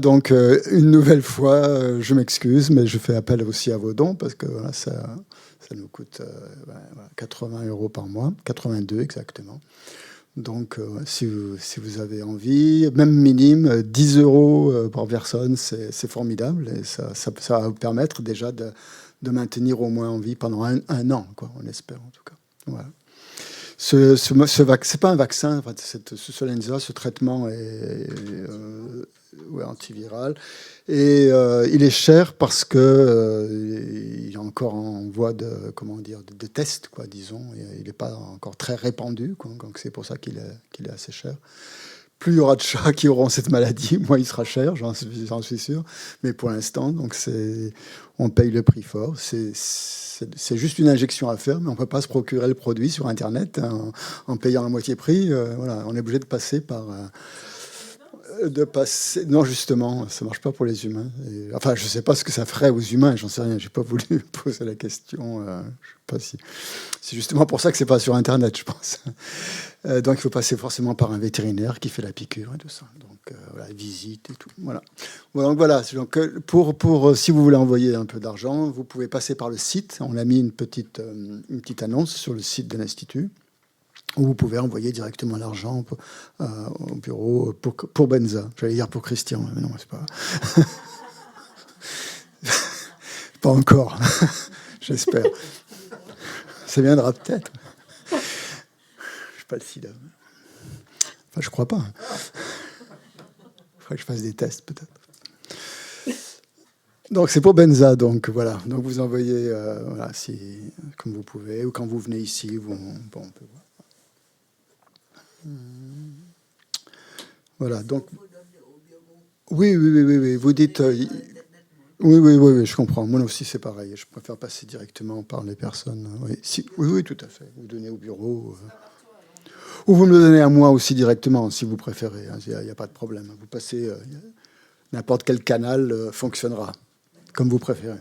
une nouvelle fois, je m'excuse, mais je fais appel aussi à vos dons, parce que voilà, ça nous coûte 80 € par mois, 82 exactement. Donc, si vous avez envie, même minime, 10 € par personne, c'est formidable. Et ça va vous permettre déjà de maintenir au moins en vie pendant un an, quoi, on espère en tout cas. Voilà. C'est pas un vaccin, ce Solensia, ce traitement est antiviral. Et il est cher parce que il est encore en voie de test, quoi, disons. Il n'est pas encore très répandu, quoi, donc c'est pour ça qu'il est assez cher. Plus il y aura de chats qui auront cette maladie, moins il sera cher, j'en suis sûr. Mais pour l'instant, on paye le prix fort. C'est juste une injection à faire, mais on ne peut pas se procurer le produit sur Internet en payant à moitié prix. Voilà, on est obligé de passer par... Non, justement, ça ne marche pas pour les humains. Enfin, je ne sais pas ce que ça ferait aux humains, j'en sais rien. Je n'ai pas voulu poser la question. Je sais pas si... C'est justement pour ça que ce n'est pas sur Internet, je pense. Donc, il faut passer forcément par un vétérinaire qui fait la piqûre et tout ça. Donc, voilà, visite et tout. Voilà. Donc, voilà. Donc, si vous voulez envoyer un peu d'argent, vous pouvez passer par le site. On a mis une petite annonce sur le site de l'Institut, où vous pouvez envoyer directement l'argent au bureau pour Benza. J'allais dire pour Christian, mais non, c'est pas... pas encore, j'espère. Ça viendra peut-être. Je suis pas le sida. Enfin, je crois pas. Il faudrait que je fasse des tests, peut-être. Donc, c'est pour Benza, donc voilà. Donc, vous envoyez, comme vous pouvez, ou quand vous venez ici, on peut voir. Voilà, donc... Oui, vous dites... Oui, je comprends. Moi aussi, c'est pareil. Je préfère passer directement par les personnes. Oui, tout à fait. Vous donnez au bureau. Ou vous me le donnez à moi aussi directement, si vous préférez. Il n'y a pas de problème. Vous passez... n'importe quel canal fonctionnera, comme vous préférez.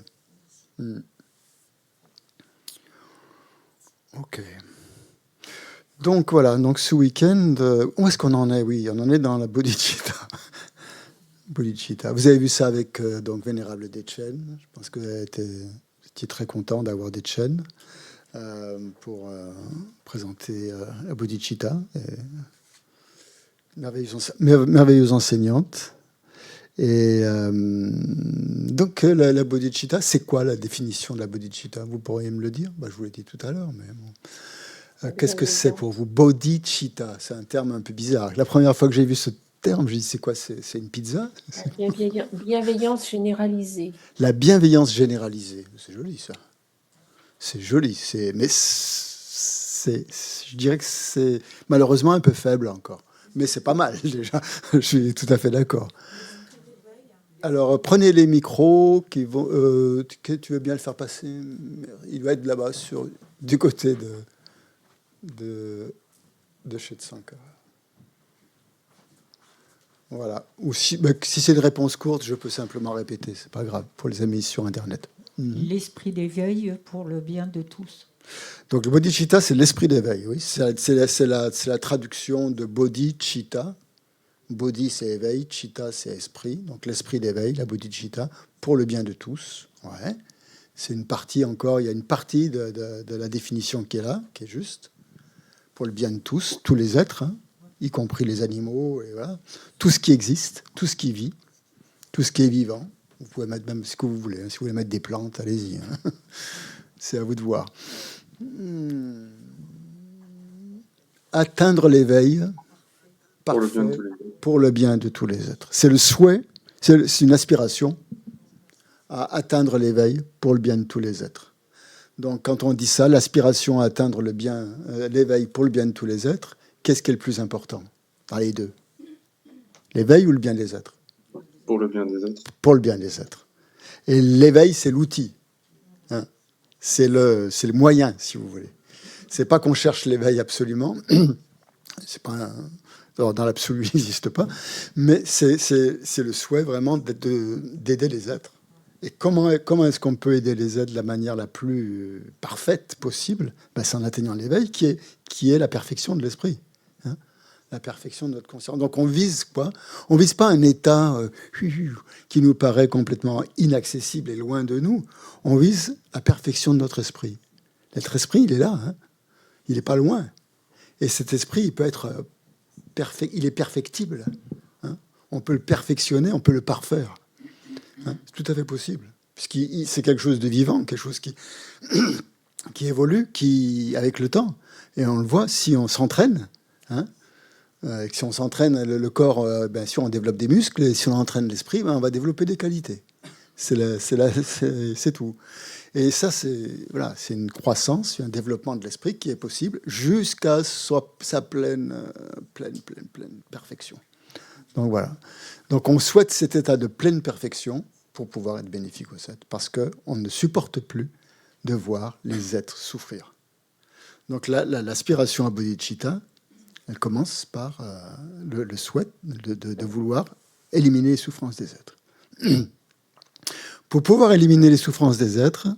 OK. Donc voilà, ce week-end, où est-ce qu'on en est? Oui, on en est dans la bodhicitta. Vous avez vu ça avec Vénérable Dechen. Je pense que vous étiez très content d'avoir Dechen pour présenter la bodhicitta. Merveilleuse enseignante. Et donc la bodhicitta, c'est quoi la définition de la bodhicitta? Vous pourriez me le dire? Je vous l'ai dit tout à l'heure, mais bon. Qu'est-ce que c'est pour vous? Bodhicitta, c'est un terme un peu bizarre. La première fois que j'ai vu ce terme, j'ai dit, c'est quoi? C'est une pizza? Bienveillance généralisée. La bienveillance généralisée. C'est joli, ça. C'est joli. Mais je dirais que c'est malheureusement un peu faible encore. Mais c'est pas mal, déjà. Je suis tout à fait d'accord. Alors, prenez les micros qui vont... tu veux bien le faire passer? Il doit être là-bas, du côté de chez Tsankara. Voilà. Ou si c'est une réponse courte, je peux simplement répéter. C'est pas grave pour les amis sur Internet. L'esprit d'éveil pour le bien de tous. Donc le bodhicitta, c'est l'esprit d'éveil. Oui, c'est la traduction de bodhicitta. Bodhi, c'est éveil. Chitta, c'est esprit. Donc l'esprit d'éveil, la bodhicitta, pour le bien de tous. Ouais. C'est une partie encore. Il y a une partie de la définition qui est là, qui est juste. Pour le bien de tous les êtres, hein, y compris les animaux, et voilà. Tout ce qui existe, tout ce qui vit, tout ce qui est vivant. Vous pouvez mettre même ce que vous voulez. Hein. Si vous voulez mettre des plantes, allez-y. Hein. C'est à vous de voir. Atteindre l'éveil parfait pour le bien de tous les êtres. C'est le souhait, c'est une aspiration à atteindre l'éveil pour le bien de tous les êtres. Donc, quand on dit ça, l'aspiration à atteindre l'éveil pour le bien de tous les êtres, qu'est-ce qui est le plus important dans les deux? L'éveil ou le bien des êtres? Pour le bien des êtres. Pour le bien des êtres. Et l'éveil, c'est l'outil. Hein. C'est le moyen, si vous voulez. C'est pas qu'on cherche l'éveil absolument. C'est pas dans l'absolu, il n'existe pas. Mais c'est le souhait vraiment d'aider les êtres. Et comment est-ce qu'on peut aider les êtres de la manière la plus parfaite possible? C'est en atteignant l'éveil qui est la perfection de l'esprit. Hein, la perfection de notre conscience. Donc on vise quoi? On vise pas un état qui nous paraît complètement inaccessible et loin de nous. On vise la perfection de notre esprit. Notre esprit, il est là. Hein, il n'est pas loin. Et cet esprit, il peut être il est perfectible. Hein, on peut le perfectionner, on peut le parfaire. Hein, c'est tout à fait possible. Puisque c'est quelque chose de vivant, quelque chose qui évolue avec le temps. Et on le voit si on s'entraîne. Hein, si on s'entraîne le corps, bien sûr, on développe des muscles. Et si on entraîne l'esprit, on va développer des qualités. C'est tout. Et ça, c'est une croissance, un développement de l'esprit qui est possible jusqu'à sa pleine perfection. Donc voilà. Donc on souhaite cet état de pleine perfection pour pouvoir être bénéfique aux êtres, parce qu'on ne supporte plus de voir les êtres souffrir. Donc l'aspiration à bodhicitta, elle commence par le souhait de vouloir éliminer les souffrances des êtres. Pour pouvoir éliminer les souffrances des êtres,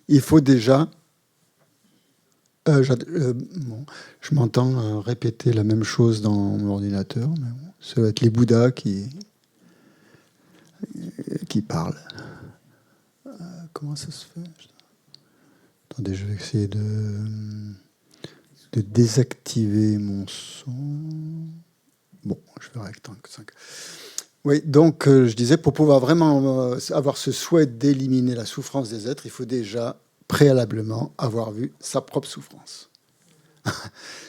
il faut déjà... je m'entends répéter la même chose dans mon ordinateur, mais bon, ça va être les Bouddhas qui parlent. Comment ça se fait? Attendez, je vais essayer de désactiver mon son. Bon, je verrai avec 5. Oui, donc je disais, pour pouvoir vraiment avoir ce souhait d'éliminer la souffrance des êtres, il faut déjà préalablement avoir vu sa propre souffrance.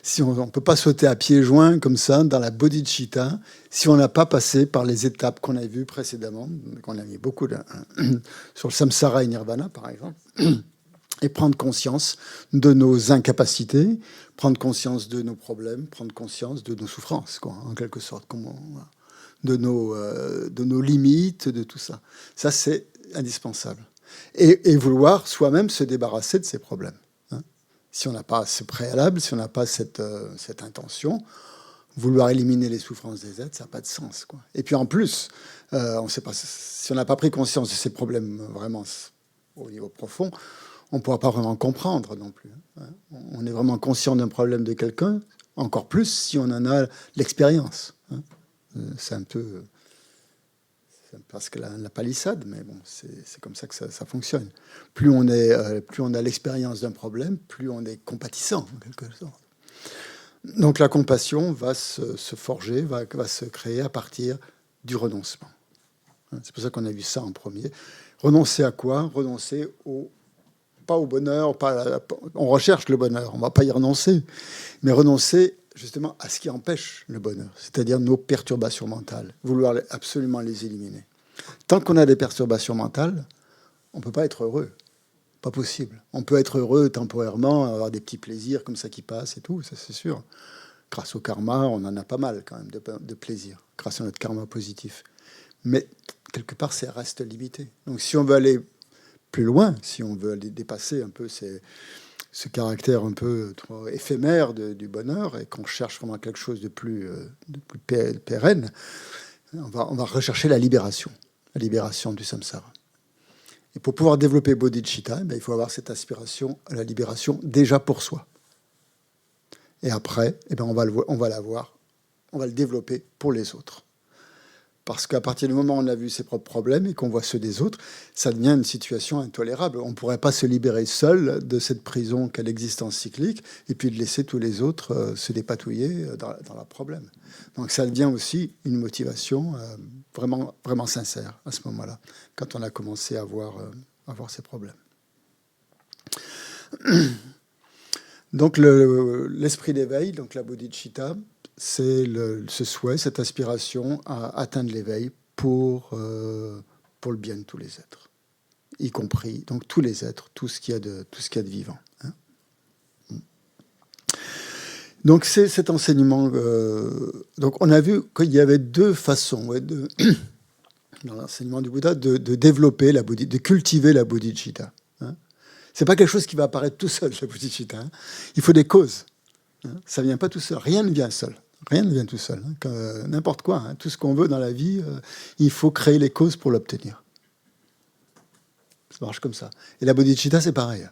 Si on ne peut pas sauter à pieds joints comme ça dans la bodhicitta, si on n'a pas passé par les étapes qu'on a vues précédemment, qu'on a mis beaucoup sur le samsara et nirvana par exemple, et prendre conscience de nos incapacités, prendre conscience de nos problèmes, prendre conscience de nos souffrances, quoi, en quelque sorte, de nos limites, de tout ça. Ça, c'est indispensable. Et vouloir soi-même se débarrasser de ces problèmes. Si on n'a pas ce préalable, si on n'a pas cette intention, vouloir éliminer les souffrances des êtres, ça n'a pas de sens, quoi. Et puis en plus, on sait pas, si on n'a pas pris conscience de ces problèmes vraiment au niveau profond, on ne pourra pas vraiment comprendre non plus. On est vraiment conscient d'un problème de quelqu'un, encore plus si on en a l'expérience. C'est un peu parce que la palissade, mais bon, c'est comme ça que ça fonctionne. Plus on a l'expérience d'un problème, plus on est compatissant, en quelque sorte. Donc la compassion va se forger, va se créer à partir du renoncement. C'est pour ça qu'on a vu ça en premier. Renoncer à quoi? Renoncer pas au bonheur, on recherche le bonheur, on ne va pas y renoncer, mais renoncer justement à ce qui empêche le bonheur, c'est-à-dire nos perturbations mentales, vouloir absolument les éliminer. Tant qu'on a des perturbations mentales, on ne peut pas être heureux. Pas possible. On peut être heureux temporairement, avoir des petits plaisirs comme ça qui passent et tout, ça c'est sûr. Grâce au karma, on en a pas mal quand même de plaisir, grâce à notre karma positif. Mais quelque part, ça reste limité. Donc si on veut aller plus loin, si on veut aller dépasser un peu ce caractère un peu trop éphémère du bonheur et qu'on cherche vraiment quelque chose de plus pérenne, On va rechercher la libération du samsara. Et pour pouvoir développer bodhicitta, il faut avoir cette aspiration à la libération déjà pour soi. Et après, on va le développer pour les autres. Parce qu'à partir du moment où on a vu ses propres problèmes et qu'on voit ceux des autres, ça devient une situation intolérable. On ne pourrait pas se libérer seul de cette prison qu'est l'existence cyclique et puis de laisser tous les autres se dépatouiller dans leurs problèmes. Donc ça devient aussi une motivation vraiment, vraiment sincère à ce moment-là, quand on a commencé à voir ces problèmes. Donc l'esprit d'éveil, donc la bodhicitta, c'est ce souhait, cette aspiration à atteindre l'éveil pour le bien de tous les êtres, y compris donc tous les êtres, tout ce qu'il y a de vivant. Hein. Donc c'est cet enseignement. Donc on a vu qu'il y avait deux façons dans l'enseignement du Bouddha de développer de cultiver la bodhicitta. Hein. C'est pas quelque chose qui va apparaître tout seul, la bodhicitta. Hein. Il faut des causes. Hein. Ça vient pas tout seul. Rien ne vient seul. Rien ne vient tout seul. Hein. N'importe quoi. Hein. Tout ce qu'on veut dans la vie, il faut créer les causes pour l'obtenir. Ça marche comme ça. Et la bodhicitta, c'est pareil.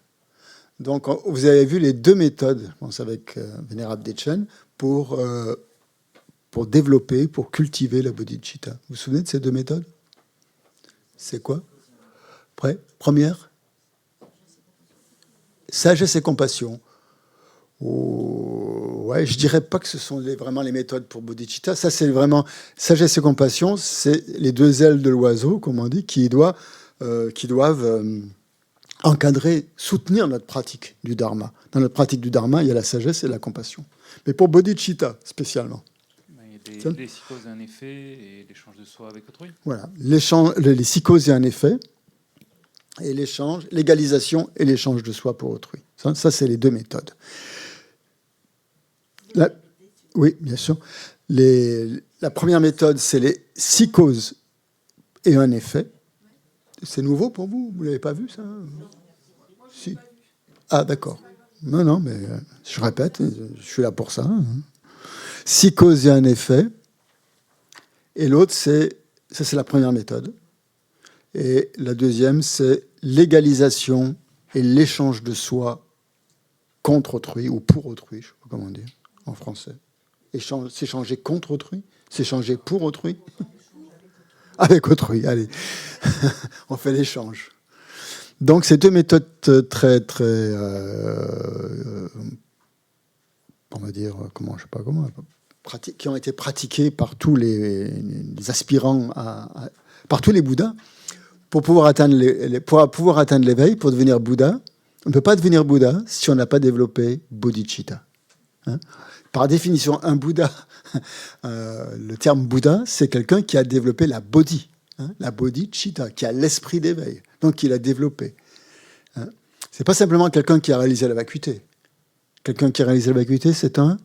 Donc, vous avez vu les deux méthodes, je pense avec Vénérable Dechen, pour développer, pour cultiver la bodhicitta. Vous vous souvenez de ces deux méthodes? C'est quoi? Première, sagesse et compassion. Ouais, je dirais pas que ce sont vraiment les méthodes pour bodhicitta. Ça, c'est vraiment sagesse et compassion. C'est les deux ailes de l'oiseau, comme on dit, qui doivent encadrer, soutenir notre pratique du dharma. Dans notre pratique du dharma, il y a la sagesse et la compassion. Mais pour bodhicitta, spécialement. Il y a des psychoses et un effet et l'échange de soi avec autrui. Voilà, les psychoses et un effet, et l'échange, l'égalisation et l'échange de soi pour autrui. Ça c'est les deux méthodes. Oui, bien sûr. La première méthode, c'est les psychoses et un effet. C'est nouveau pour vous? Vous ne l'avez pas vu, ça? Si. Ah, d'accord. Non, mais je répète, je suis là pour ça. Hein. Psychose et un effet. Et l'autre, c'est la première méthode. Et la deuxième, c'est l'égalisation et l'échange de soi contre autrui, ou pour autrui, je ne sais pas comment dire en français. S'échanger contre autrui, s'échanger pour autrui. Avec autrui, allez. On fait l'échange. Donc, ces deux méthodes très, très, on va dire, qui ont été pratiquées par tous les aspirants, par tous les Bouddhas, pour pouvoir atteindre l'éveil, pour devenir Bouddha. On ne peut pas devenir Bouddha si on n'a pas développé bodhicitta. Hein? Par définition, un Bouddha, le terme Bouddha, c'est quelqu'un qui a développé la bodhi, hein, la bodhicitta, qui a l'esprit d'éveil, donc il a développé. Hein. C'est pas simplement quelqu'un qui a réalisé la vacuité. Quelqu'un qui a réalisé la vacuité, c'est un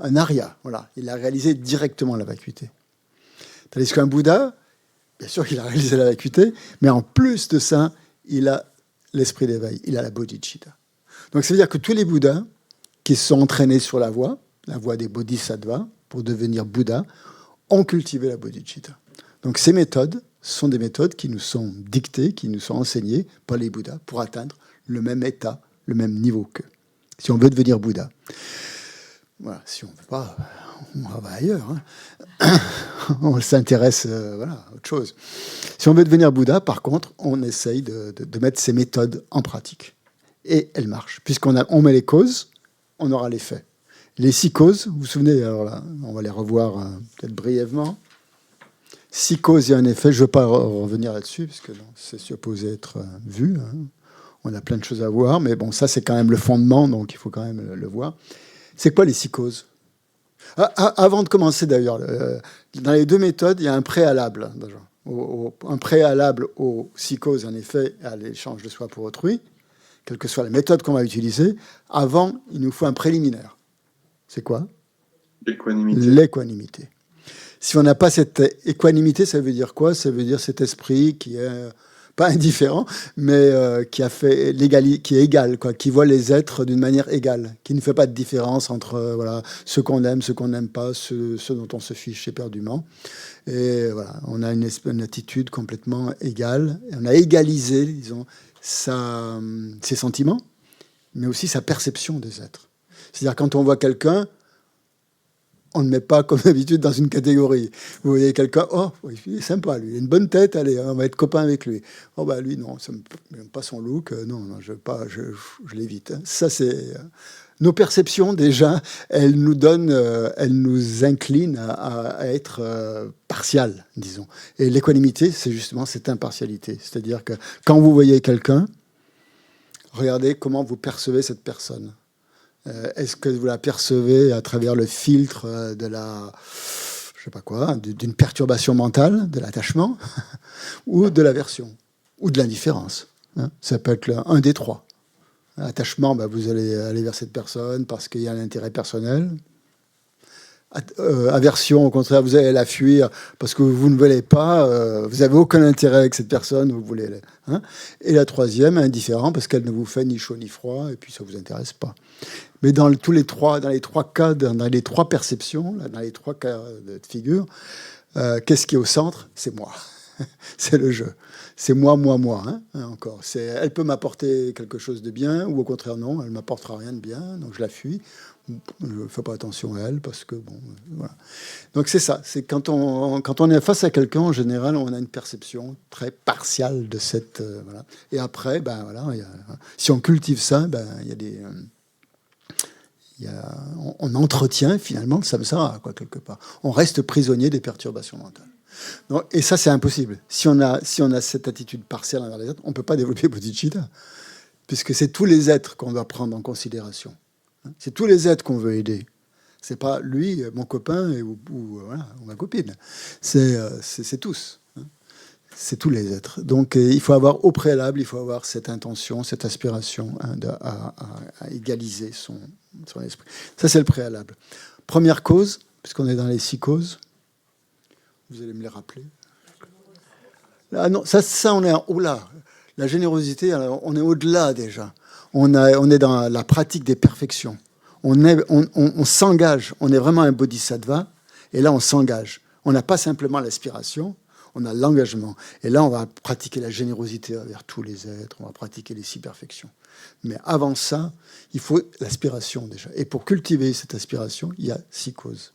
arya. Voilà, il a réalisé directement la vacuité. Tandis qu'un Bouddha, bien sûr qu'il a réalisé la vacuité, mais en plus de ça, il a l'esprit d'éveil, il a la bodhicitta. Donc ça veut dire que tous les Bouddhas qui se sont entraînés sur la voie des bodhisattvas, pour devenir Bouddha, ont cultivé la bodhicitta. Donc ces méthodes sont des méthodes qui nous sont dictées, qui nous sont enseignées par les Bouddhas pour atteindre le même état, le même niveau qu'eux. Si on veut devenir Bouddha. Voilà, si on ne veut pas, on va ailleurs. Hein. On s'intéresse à autre chose. Si on veut devenir Bouddha, par contre, on essaye de mettre ces méthodes en pratique. Et elles marchent. Puisqu'on met les causes, on aura l'effet. Les 6 causes, vous vous souvenez, alors là, on va les revoir peut-être brièvement. 6 causes et un effet, je ne veux pas revenir là-dessus, parce que c'est supposé être vu. Hein. On a plein de choses à voir, mais bon, ça c'est quand même le fondement, donc il faut quand même le voir. C'est quoi les 6 causes? Avant de commencer d'ailleurs, dans les deux méthodes, il y a un préalable. Un préalable aux 6 causes, en effet, à l'échange de soi pour autrui, quelle que soit la méthode qu'on va utiliser. Avant, il nous faut un préliminaire. C'est quoi? L'équanimité. Si on n'a pas cette équanimité, ça veut dire quoi? Ça veut dire cet esprit qui est pas indifférent, mais qui est égal, quoi, qui voit les êtres d'une manière égale, qui ne fait pas de différence entre voilà, ceux qu'on aime, ceux qu'on n'aime pas, ceux dont on se fiche éperdument. Et voilà, on a une attitude complètement égale. Et on a égalisé, disons, ses sentiments, mais aussi sa perception des êtres. C'est-à-dire, quand on voit quelqu'un, on ne met pas, comme d'habitude, dans une catégorie. Vous voyez quelqu'un, oh, il est sympa, lui, il a une bonne tête, allez, on va être copain avec lui. Oh, bah lui, non, ça n'aime pas son look, non, je l'évite. Hein. Ça, c'est... nos perceptions, déjà, elles nous inclinent à être partiales, disons. Et l'équanimité, c'est justement cette impartialité. C'est-à-dire que quand vous voyez quelqu'un, regardez comment vous percevez cette personne. Est-ce que vous la percevez à travers le filtre de la, je sais pas quoi, d'une perturbation mentale, de l'attachement, ou de l'aversion, ou de l'indifférence, hein? Ça peut être un des trois. Attachement, bah, vous allez aller vers cette personne parce qu'il y a un intérêt personnel. Aversion, au contraire, vous allez la fuir parce que vous ne voulez pas, vous n'avez aucun intérêt avec cette personne, vous voulez. Hein. Et la troisième, indifférent, parce qu'elle ne vous fait ni chaud ni froid, et puis ça ne vous intéresse pas. Mais dans les trois cas, dans les trois perceptions, dans les trois cas de figure, qu'est-ce qui est au centre? C'est moi. C'est le jeu. C'est moi, hein, encore. Elle peut m'apporter quelque chose de bien, ou au contraire, non, elle ne m'apportera rien de bien, donc je la fuis. Je ne fais pas attention à elle, parce que, bon, voilà. Donc c'est ça. C'est quand on est face à quelqu'un, en général, on a une perception très partiale de cette... voilà. Et après, ben, voilà, si on cultive ça, ben, il y a des... on entretient finalement le samsara, quoi, quelque part. On reste prisonnier des perturbations mentales. Donc, et ça, c'est impossible. Si on a cette attitude partielle envers les êtres, on ne peut pas développer bodhicitta, puisque c'est tous les êtres qu'on doit prendre en considération. C'est tous les êtres qu'on veut aider. C'est pas lui, mon copain ou voilà, ou ma copine. C'est tous. C'est tous les êtres. Donc, il faut avoir au préalable, il faut avoir cette intention, cette aspiration à égaliser son esprit. Ça, c'est le préalable. Première cause, puisqu'on est dans les 6 causes, vous allez me les rappeler. Ah non, ça on est au-delà. La générosité, alors, on est au-delà déjà. On est dans la pratique des perfections. On s'engage. On est vraiment un bodhisattva. Et là, on s'engage. On n'a pas simplement l'aspiration, on a l'engagement. Et là, on va pratiquer la générosité envers tous les êtres. On va pratiquer les 6 perfections. Mais avant ça, il faut l'aspiration déjà. Et pour cultiver cette aspiration, il y a 6 causes.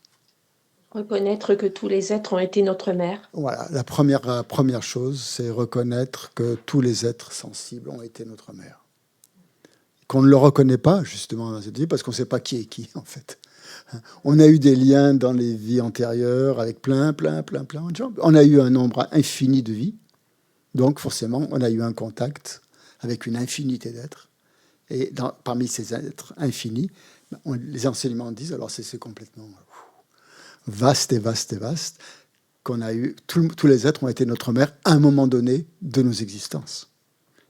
Reconnaître que tous les êtres ont été notre mère. Voilà, la première chose, c'est reconnaître que tous les êtres sensibles ont été notre mère. Qu'on ne le reconnaît pas, justement, dans cette vie, parce qu'on ne sait pas qui est qui, en fait. On a eu des liens dans les vies antérieures avec plein de gens. On a eu un nombre infini de vies. Donc, forcément, on a eu un contact avec une infinité d'êtres. Et parmi ces êtres infinis, les enseignements disent, alors c'est complètement vaste, qu'on a eu, tous les êtres ont été notre mère à un moment donné de nos existences.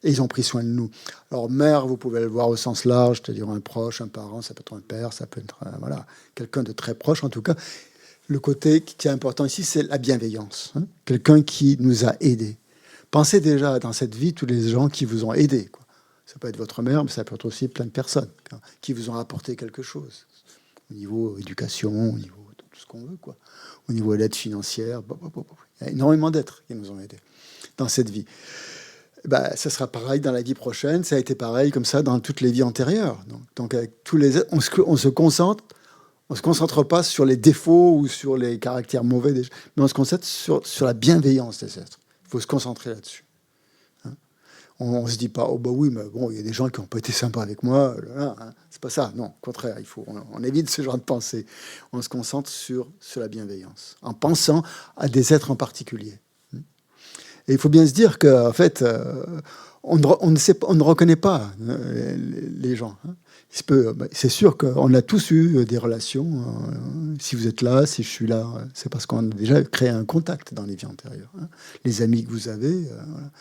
Et ils ont pris soin de nous. Alors, mère, vous pouvez le voir au sens large, c'est-à-dire un proche, un parent, ça peut être un père, ça peut être voilà, quelqu'un de très proche. En tout cas, le côté qui est important ici, c'est la bienveillance. Hein, quelqu'un qui nous a aidés. Pensez déjà dans cette vie tous les gens qui vous ont aidés, quoi. Ça peut être votre mère, mais ça peut être aussi plein de personnes qui vous ont apporté quelque chose. Au niveau éducation, au niveau de tout ce qu'on veut, quoi. Au niveau de l'aide financière. Il y a énormément d'êtres qui nous ont aidés dans cette vie. Ben, ça sera pareil dans la vie prochaine. Ça a été pareil comme ça dans toutes les vies antérieures. Donc avec tous les êtres, on se concentre pas sur les défauts ou sur les caractères mauvais des gens, mais on se concentre sur la bienveillance des êtres. Il faut se concentrer là-dessus. Hein, on se dit pas, oh bah oui, mais bon, il y a des gens qui n'ont pas été sympas avec moi. Hein, c'est pas ça. Non, au contraire, on évite ce genre de pensée. On se concentre sur la bienveillance, en pensant à des êtres en particulier. Et il faut bien se dire qu'en fait, on ne reconnaît pas les gens. Hein. C'est sûr qu'on a tous eu des relations. Si vous êtes là, si je suis là, c'est parce qu'on a déjà créé un contact dans les vies antérieures. Hein. Les amis que vous avez. Voilà.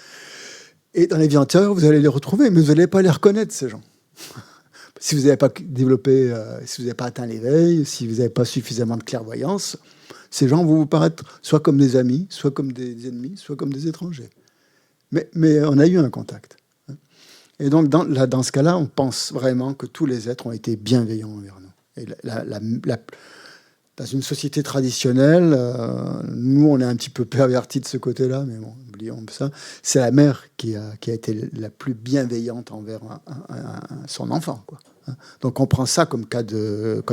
Et dans les vies antérieures, vous allez les retrouver, mais vous n'allez pas les reconnaître, ces gens. Si vous n'avez pas développé, si vous n'avez pas atteint l'éveil, si vous n'avez pas suffisamment de clairvoyance, ces gens vont vous paraître soit comme des amis, soit comme des ennemis, soit comme des étrangers. Mais on a eu un contact. Et donc, dans ce cas-là, on pense vraiment que tous les êtres ont été bienveillants envers nous. Et dans une société traditionnelle, nous, on est un petit peu pervertis de ce côté-là, mais bon, oublions ça. C'est la mère qui a été la plus bienveillante envers son enfant, quoi. Donc, on prend ça comme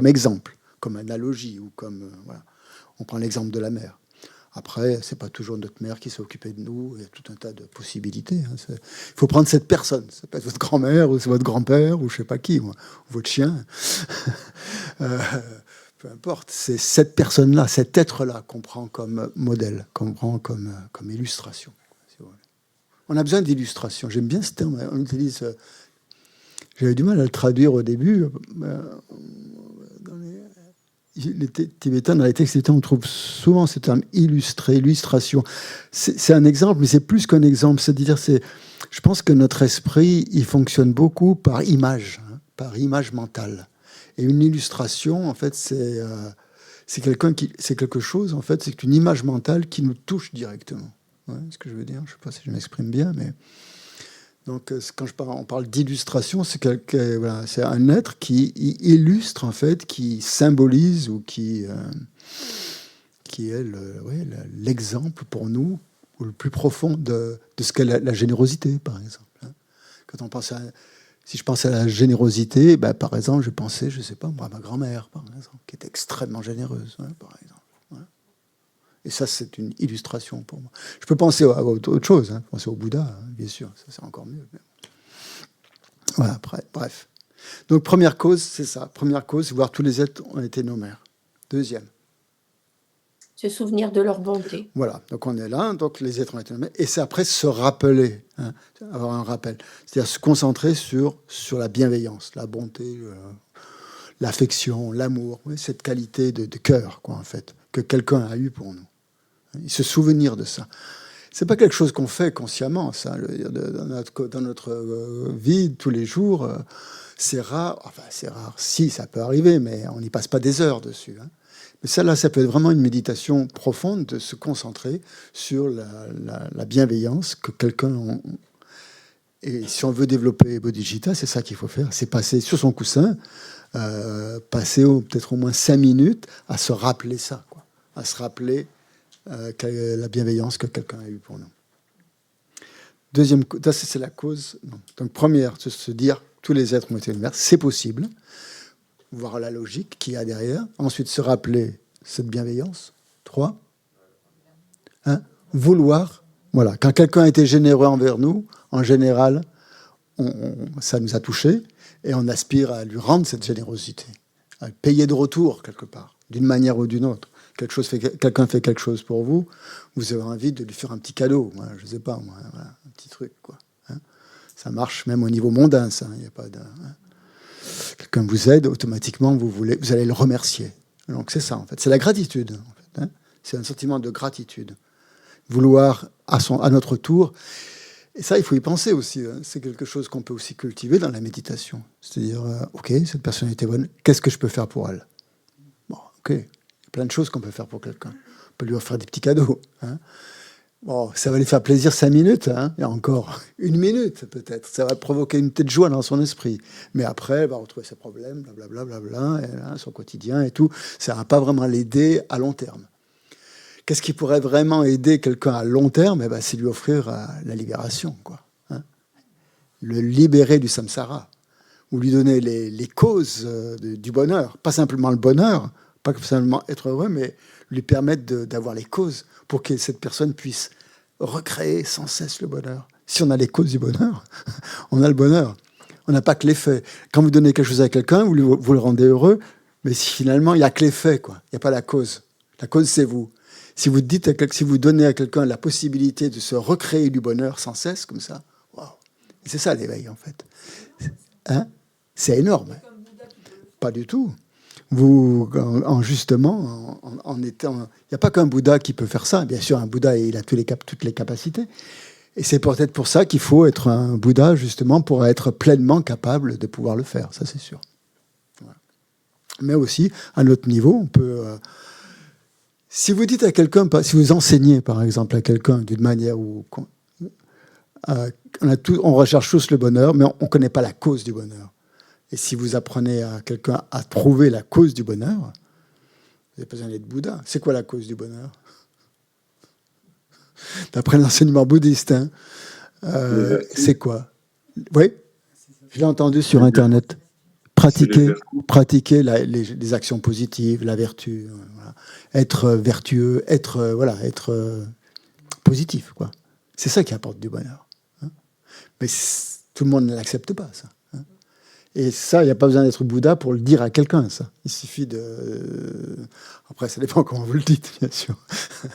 exemple, comme analogie, ou comme... voilà. On prend l'exemple de la mère. Après, c'est pas toujours notre mère qui s'est occupée de nous. Il y a tout un tas de possibilités. Il faut prendre cette personne. Ça peut être votre grand-mère, ou c'est votre grand-père, ou je sais pas qui, ou votre chien. Peu importe. C'est cette personne-là, cet être-là qu'on prend comme modèle, qu'on prend comme illustration. Si vous voulez. On a besoin d'illustration. J'aime bien ce terme. On utilise... J'avais du mal à le traduire au début. Les Tibétains, dans les textes tibétains, on trouve souvent ce terme illustrer, illustration. C'est un exemple, mais c'est plus qu'un exemple. C'est-à-dire, je pense que notre esprit, il fonctionne beaucoup par image mentale. Et une illustration, en fait, c'est quelque chose, en fait, c'est une image mentale qui nous touche directement. Ouais, ce que je veux dire, je ne sais pas si je m'exprime bien, mais... Donc, quand on parle d'illustration, c'est voilà, c'est un être qui illustre, en fait, qui symbolise ou qui est l'exemple pour nous, ou le plus profond de ce qu'est la générosité, par exemple. Quand on pense si je pense à la générosité, par exemple, je pensais, je ne sais pas, moi, à ma grand-mère, par exemple, qui était extrêmement généreuse, par exemple. Et ça, c'est une illustration pour moi. Je peux penser à autre chose, penser au Bouddha, bien sûr, ça c'est encore mieux. Voilà, bref. Donc, première cause, c'est ça. Première cause, voir tous les êtres ont été nos mères. Deuxième. Se souvenir de leur bonté. Voilà, donc on est là, donc les êtres ont été nos mères. Et c'est après se rappeler, avoir un rappel. C'est-à-dire se concentrer sur la bienveillance, la bonté, l'affection, l'amour, cette qualité de cœur, quoi, en fait, que quelqu'un a eu pour nous. Se souvenir de ça. C'est pas quelque chose qu'on fait consciemment, ça. Dans notre vie de tous les jours, c'est rare. Enfin, c'est rare. Si, ça peut arriver, mais on n'y passe pas des heures dessus. Mais ça, là, ça peut être vraiment une méditation profonde de se concentrer sur la bienveillance que quelqu'un... Et si on veut développer Bodhicitta, c'est ça qu'il faut faire. C'est passer sur son coussin, passer peut-être au moins 5 minutes à se rappeler ça, quoi. À se rappeler la bienveillance que quelqu'un a eue pour nous. Deuxième, ça c'est la cause. Non. Donc première, se dire tous les êtres ont été mères, c'est possible. Voir la logique qu'il y a derrière. Ensuite, se rappeler cette bienveillance. 3. Vouloir. Voilà. Quand quelqu'un a été généreux envers nous, en général, ça nous a touchés et on aspire à lui rendre cette générosité, à le payer de retour quelque part, d'une manière ou d'une autre. Quelqu'un fait quelque chose pour vous, vous avez envie de lui faire un petit cadeau, je ne sais pas, voilà, un petit truc, quoi. Ça marche même au niveau mondain, ça. Y a pas de, quelqu'un vous aide, automatiquement, vous allez le remercier. Donc c'est ça, en fait. C'est la gratitude, en fait. C'est un sentiment de gratitude. Vouloir à notre tour. Et ça, il faut y penser aussi. C'est quelque chose qu'on peut aussi cultiver dans la méditation. C'est-à-dire, OK, cette personne était bonne, qu'est-ce que je peux faire pour elle? Bon, OK. Plein de choses qu'on peut faire pour quelqu'un. On peut lui offrir des petits cadeaux. Bon, ça va lui faire plaisir 5 minutes, et encore 1 minute peut-être. Ça va provoquer une tête de joie dans son esprit. Mais après, elle va retrouver ses problèmes, blablabla, son quotidien et tout. Ça ne va pas vraiment l'aider à long terme. Qu'est-ce qui pourrait vraiment aider quelqu'un à long terme? C'est lui offrir la libération, quoi. Le libérer du samsara. Ou lui donner les causes du bonheur. Pas simplement le bonheur, pas simplement être heureux, mais lui permettre d'avoir les causes pour que cette personne puisse recréer sans cesse le bonheur. Si on a les causes du bonheur, on a le bonheur. On n'a pas que l'effet. Quand vous donnez quelque chose à quelqu'un, vous le rendez heureux, mais finalement, il n'y a que l'effet, quoi. Il n'y a pas la cause. La cause, c'est vous. Si vous donnez à quelqu'un la possibilité de se recréer du bonheur sans cesse, comme ça, waouh. C'est ça l'éveil, en fait. C'est énorme. Pas du tout. Justement, en étant... Il n'y a pas qu'un Bouddha qui peut faire ça. Bien sûr, un Bouddha, il a toutes les capacités. Et c'est peut-être pour ça qu'il faut être un Bouddha, justement, pour être pleinement capable de pouvoir le faire. Ça, c'est sûr. Voilà. Mais aussi, à notre niveau, on peut... si vous dites à quelqu'un... Si vous enseignez, par exemple, à quelqu'un d'une manière où... on recherche tous le bonheur, mais on ne connaît pas la cause du bonheur. Et si vous apprenez à quelqu'un à trouver la cause du bonheur, vous n'avez pas besoin d'être Bouddha. C'est quoi la cause du bonheur? D'après l'enseignement bouddhiste, hein, c'est quoi? Oui, je l'ai entendu sur Internet. Pratiquer les actions positives, la vertu, voilà. Être vertueux, être positif, quoi. C'est ça qui apporte du bonheur. Hein. Mais tout le monde ne l'accepte pas, ça. Hein. Et ça, il n'y a pas besoin d'être Bouddha pour le dire à quelqu'un, ça. Il suffit de... Après, ça dépend comment vous le dites, bien sûr. Il ne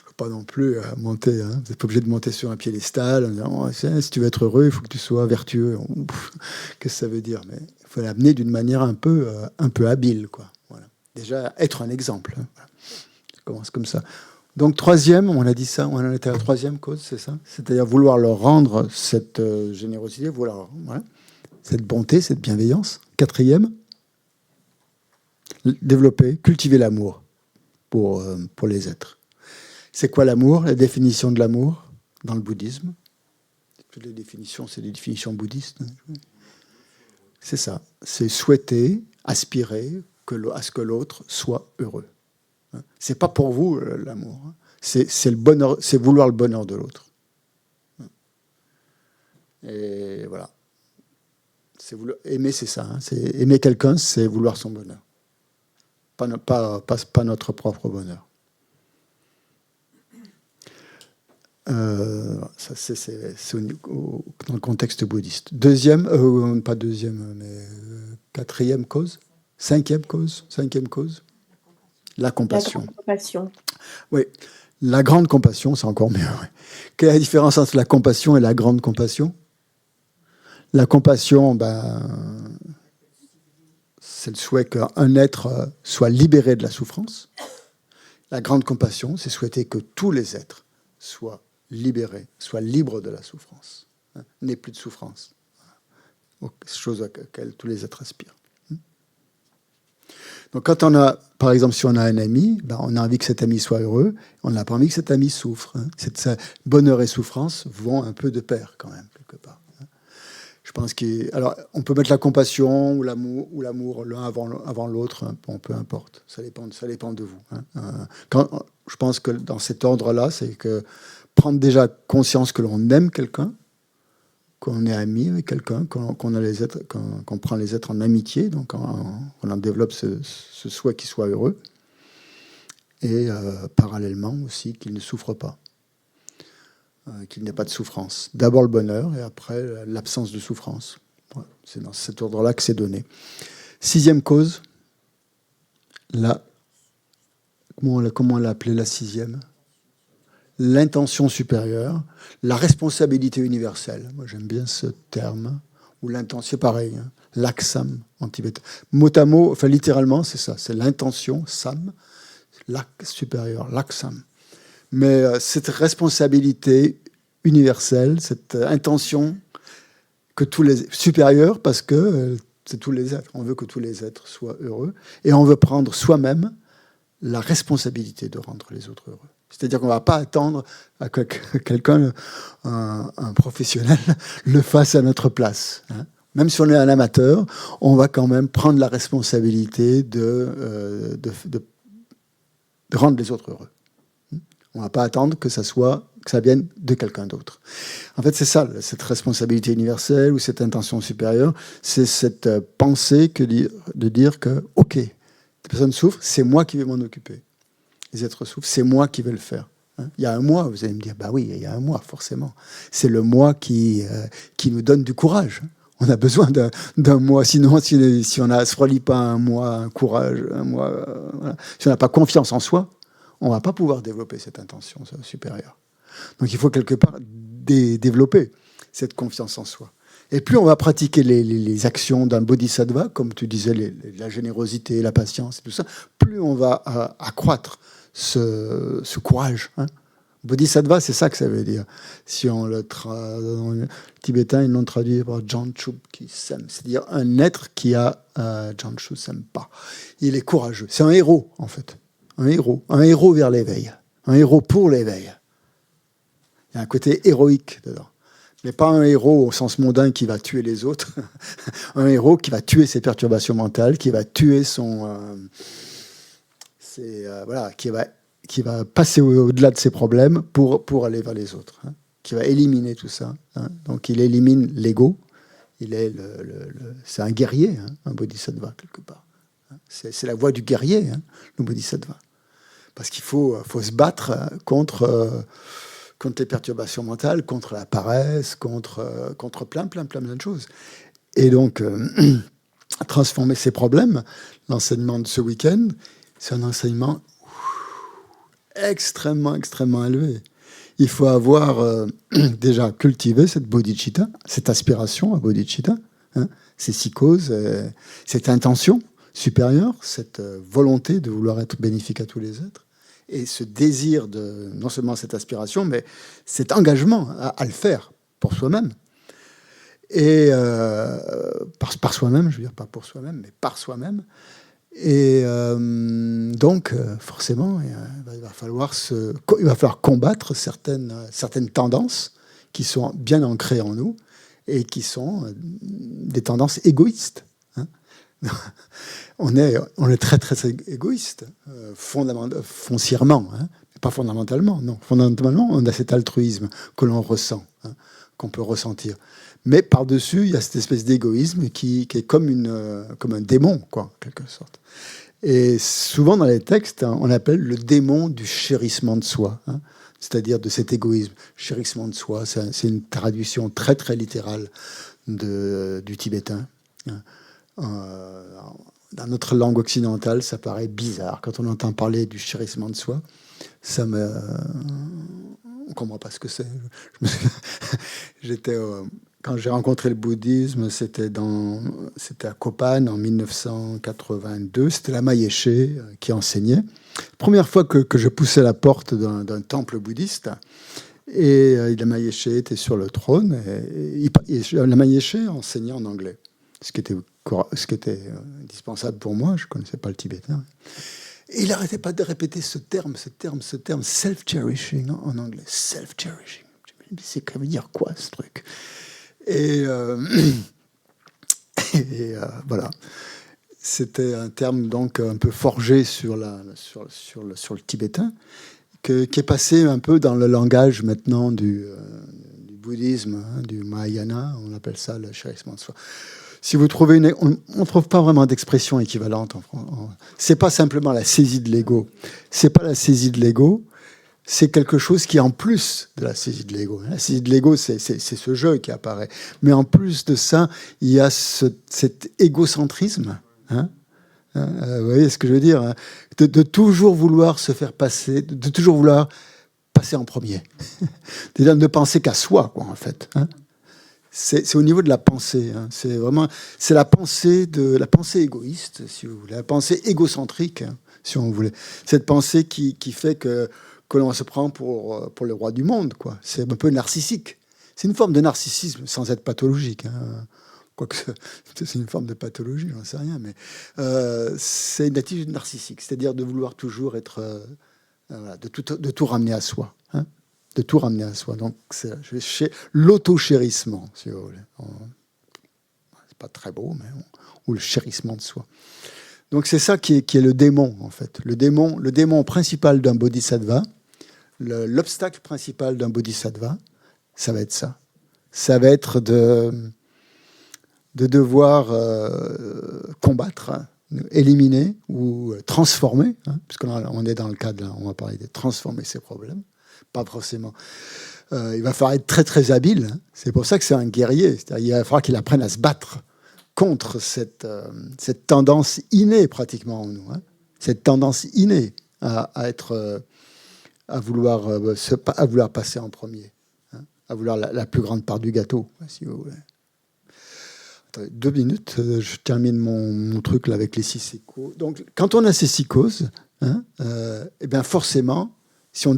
faut pas non plus monter. Hein. Vous n'êtes pas obligé de monter sur un piédestal en disant oh, si tu veux être heureux, il faut que tu sois vertueux. Qu'est-ce que ça veut dire? Mais il faut l'amener d'une manière un peu habile, quoi. Voilà. Déjà, être un exemple. Hein. Voilà. Ça commence comme ça. Donc, troisième, on a dit ça, on en était à la troisième cause, c'est ça? C'est-à-dire vouloir leur rendre cette générosité, voilà, cette bonté, cette bienveillance. Quatrième, développer, cultiver l'amour pour les êtres. C'est quoi l'amour? La définition de l'amour dans le bouddhisme. Toutes les définitions, c'est des définitions bouddhistes. C'est ça. C'est souhaiter, aspirer à ce que l'autre soit heureux. C'est pas pour vous l'amour. C'est le bonheur, c'est vouloir le bonheur de l'autre. Et voilà. Aimer, c'est ça. Hein. Aimer quelqu'un, c'est vouloir son bonheur. Pas notre propre bonheur. Ça, c'est dans le contexte bouddhiste. Deuxième, pas deuxième, mais quatrième cause. Cinquième cause. La compassion. La grande compassion. Oui, la grande compassion, c'est encore mieux. Oui. Quelle est la différence entre la compassion et la grande compassion? La compassion, c'est le souhait qu'un être soit libéré de la souffrance. La grande compassion, c'est souhaiter que tous les êtres soient libérés, soient libres de la souffrance, n'aient plus de souffrance. Chose à laquelle tous les êtres aspirent. Donc quand on a, par exemple, si on a un ami, on a envie que cet ami soit heureux, on n'a pas envie que cet ami souffre. Hein. Bonheur et souffrance vont un peu de pair quand même, quelque part. Je pense alors, on peut mettre la compassion ou l'amour l'un avant l'autre, hein, bon, peu importe, ça dépend de vous. Hein. Je pense que dans cet ordre-là, c'est que prendre déjà conscience que l'on aime quelqu'un, qu'on est ami avec quelqu'un, qu'on prend les êtres en amitié, donc on en développe ce souhait qu'ils soient heureux, et parallèlement aussi qu'ils ne souffrent pas, qu'il n'y ait pas de souffrance. D'abord le bonheur, et après l'absence de souffrance. Voilà. C'est dans cet ordre-là que c'est donné. Sixième cause, comment on l'a appelé la sixième? L'intention supérieure, la responsabilité universelle. Moi, j'aime bien ce terme. Ou l'intention, c'est pareil. Hein, l'aksam en tibétain. Mot à mot, enfin littéralement, c'est ça. C'est l'intention, sam, l'ak supérieur, l'aksam. Mais cette responsabilité universelle, cette intention supérieure, parce que c'est tous les êtres. On veut que tous les êtres soient heureux. Et on veut prendre soi-même la responsabilité de rendre les autres heureux. C'est-à-dire qu'on ne va pas attendre à que quelqu'un, un professionnel, le fasse à notre place. Hein. Même si on est un amateur, on va quand même prendre la responsabilité de rendre les autres heureux. On ne va pas attendre que ça vienne de quelqu'un d'autre. En fait, c'est ça, cette responsabilité universelle ou cette intention supérieure, c'est cette pensée de dire que, OK, les personnes souffrent, c'est moi qui vais m'en occuper. Les êtres souffrent, c'est moi qui vais le faire. Hein. Il y a un moi, vous allez me dire, oui, il y a un moi, forcément. C'est le moi qui nous donne du courage. On a besoin d'un moi, sinon, si on ne se relie pas à un moi, un courage, un moi, voilà. Si on n'a pas confiance en soi, on ne va pas pouvoir développer cette intention supérieure. Donc il faut quelque part développer cette confiance en soi. Et plus on va pratiquer les actions d'un bodhisattva, comme tu disais, la générosité, la patience, et tout ça, plus on va accroître ce courage. Hein. Bodhisattva, c'est ça que ça veut dire. Si on le dans le tibétain, ils l'ont traduit par Janchub ki sem, c'est-à-dire un être qui a Janchu sempa. Il est courageux. C'est un héros, en fait. Un héros vers l'éveil. Un héros pour l'éveil. Il y a un côté héroïque dedans. mais pas un héros au sens mondain qui va tuer les autres, un héros qui va tuer ses perturbations mentales, qui va tuer voilà, qui va passer au-delà de ses problèmes pour aller vers les autres, hein, qui va éliminer tout ça. Hein. Donc il élimine l'ego. C'est un guerrier, hein, un bodhisattva quelque part. C'est la voie du guerrier, hein, le bodhisattva. Parce qu'il faut se battre contre les perturbations mentales, contre la paresse, contre plein de choses. Et donc, transformer ces problèmes, l'enseignement de ce week-end, c'est un enseignement extrêmement élevé. Il faut avoir déjà cultivé cette bodhicitta, cette aspiration à bodhicitta, hein, ces psychoses, cette intention supérieure, cette volonté de vouloir être bénéfique à tous les êtres, et ce désir de, non seulement cette aspiration, mais cet engagement à le faire pour soi-même. Et par soi-même, je veux dire, pas pour soi-même, mais par soi-même. Et donc, forcément, il va falloir combattre certaines tendances qui sont bien ancrées en nous et qui sont des tendances égoïstes. Hein. On est très égoïste, foncièrement, hein, mais pas fondamentalement. Non, fondamentalement, on a cet altruisme que l'on ressent, hein, qu'on peut ressentir. Mais par-dessus, il y a cette espèce d'égoïsme qui est comme un démon, quoi, en quelque sorte. Et souvent, dans les textes, hein, on appelle le démon du chérissement de soi, hein, c'est-à-dire de cet égoïsme. Chérissement de soi, c'est une traduction très littérale du tibétain. Hein. Dans notre langue occidentale, ça paraît bizarre. Quand on entend parler du chérissement de soi, on ne comprend pas ce que c'est. Quand j'ai rencontré le bouddhisme, c'était à Kopan en 1982. C'était Lama Yeshe qui enseignait. Première fois que je poussais la porte d'un temple bouddhiste, et Lama Yeshe était sur le trône. Et Lama Yeshe enseignait en anglais, ce qui était indispensable pour moi. Je ne connaissais pas le tibétain. Et il n'arrêtait pas de répéter ce terme, self-cherishing en anglais. Self-cherishing. Ça veut dire quoi, ce truc ? Et voilà. C'était un terme donc un peu forgé sur le tibétain, qui est passé un peu dans le langage maintenant du bouddhisme, hein, du Mahayana. On appelle ça le chérissement de soi. Si vous trouvez on ne trouve pas vraiment d'expression équivalente en français. C'est pas simplement la saisie de l'ego. C'est pas la saisie de l'ego. C'est quelque chose qui est en plus de la saisie de l'ego. La saisie de l'ego, c'est ce jeu qui apparaît. Mais en plus de ça, il y a cet égocentrisme. Hein, vous voyez ce que je veux dire, hein, de toujours vouloir se faire passer, de toujours vouloir passer en premier. C'est-à-dire de ne penser qu'à soi, quoi, en fait. Hein. C'est au niveau de la pensée. Hein. C'est la pensée égoïste, si vous voulez, la pensée égocentrique, hein, si on voulait. Cette pensée qui fait que l'on se prend pour le roi du monde, quoi. C'est un peu narcissique. C'est une forme de narcissisme sans être pathologique. Hein. Quoique c'est une forme de pathologie, j'en sais rien, mais c'est une attitude narcissique, c'est-à-dire de vouloir toujours être, voilà, de tout ramener à soi. Hein. De tout ramener à soi. Donc, c'est l'auto-chérissement, si vous voulez. C'est pas très beau, mais ou le chérissement de soi. Donc, c'est ça qui est le démon, en fait. Le démon principal d'un bodhisattva, l'obstacle principal d'un bodhisattva, ça va être ça. Ça va être de devoir combattre, éliminer ou transformer, hein, puisqu'on est dans le cadre, là, on va parler de transformer ces problèmes. Pas forcément. Il va falloir être très habile. Hein. C'est pour ça que c'est un guerrier. C'est-à-dire, il va falloir qu'il apprenne à se battre contre cette tendance innée pratiquement en nous. Hein. Cette tendance innée à vouloir passer en premier. Hein. À vouloir la plus grande part du gâteau, si vous voulez. Attendez, 2 minutes. Je termine mon truc là, avec les 6 psychoses. Donc, quand on a ces psychoses, hein, eh bien forcément, si on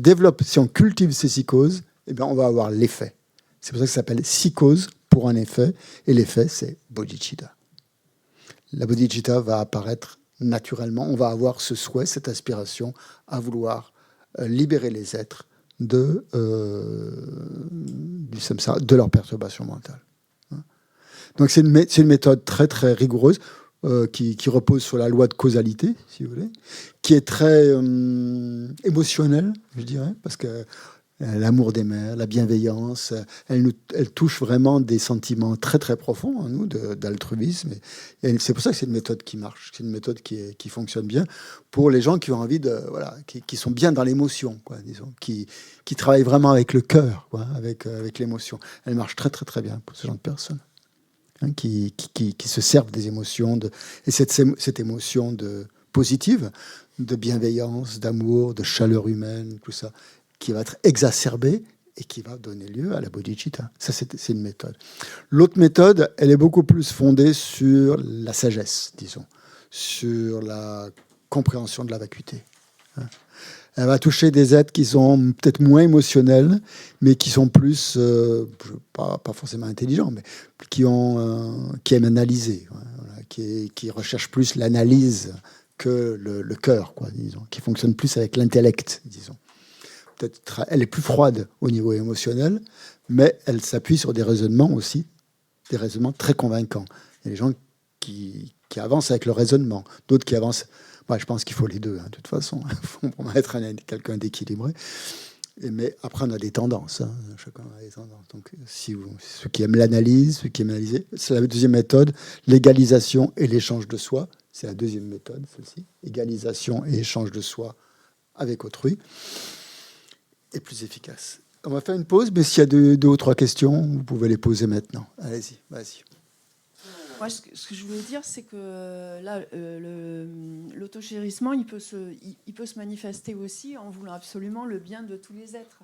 cultive ces psychoses, eh bien, on va avoir l'effet. C'est pour ça que ça s'appelle psychose pour un effet. Et l'effet, c'est bodhicitta. La bodhicitta va apparaître naturellement. On va avoir ce souhait, cette aspiration à vouloir libérer les êtres du samsara, de leur perturbation mentale. Donc c'est une méthode très très rigoureuse qui repose sur la loi de causalité, si vous voulez, qui est très émotionnelle, je dirais, parce que l'amour des mères, la bienveillance, elle touche vraiment des sentiments très très profonds en nous d'altruisme. Et c'est pour ça que c'est une méthode qui marche, c'est une méthode qui fonctionne bien pour les gens qui ont envie de, voilà, qui sont bien dans l'émotion, quoi, disons, qui travaillent vraiment avec le cœur, quoi, avec l'émotion. Elle marche très très très bien pour ce genre de personnes, hein, qui se servent des émotions et cette émotion positive, de bienveillance, d'amour, de chaleur humaine, tout ça, qui va être exacerbé et qui va donner lieu à la bodhicitta. Ça, c'est une méthode. L'autre méthode, elle est beaucoup plus fondée sur la sagesse, disons, sur la compréhension de la vacuité. Elle va toucher des êtres qui sont peut-être moins émotionnels, mais qui sont plus, pas forcément intelligents, mais qui aiment analyser, voilà, qui recherchent plus l'analyse que le cœur, quoi, disons, qui fonctionnent plus avec l'intellect, disons. Peut-être, elle est plus froide au niveau émotionnel, mais elle s'appuie sur des raisonnements aussi, des raisonnements très convaincants. Il y a des gens qui avancent avec le raisonnement, d'autres qui avancent. Je pense qu'il faut les deux, hein, de toute façon, pour être quelqu'un d'équilibré. Mais après, on a des tendances. Hein, chacun a des tendances. Donc, ceux qui aiment l'analyse, ceux qui aiment analyser, c'est la deuxième méthode, l'égalisation et l'échange de soi. C'est la deuxième méthode, celle-ci. Égalisation et échange de soi avec autrui. Et plus efficace. On va faire une pause, mais s'il y a deux ou trois questions, vous pouvez les poser maintenant. Allez-y, vas-y. Moi, ce que je voulais dire, c'est que là, l'autochérissement, il peut se manifester aussi en voulant absolument le bien de tous les êtres.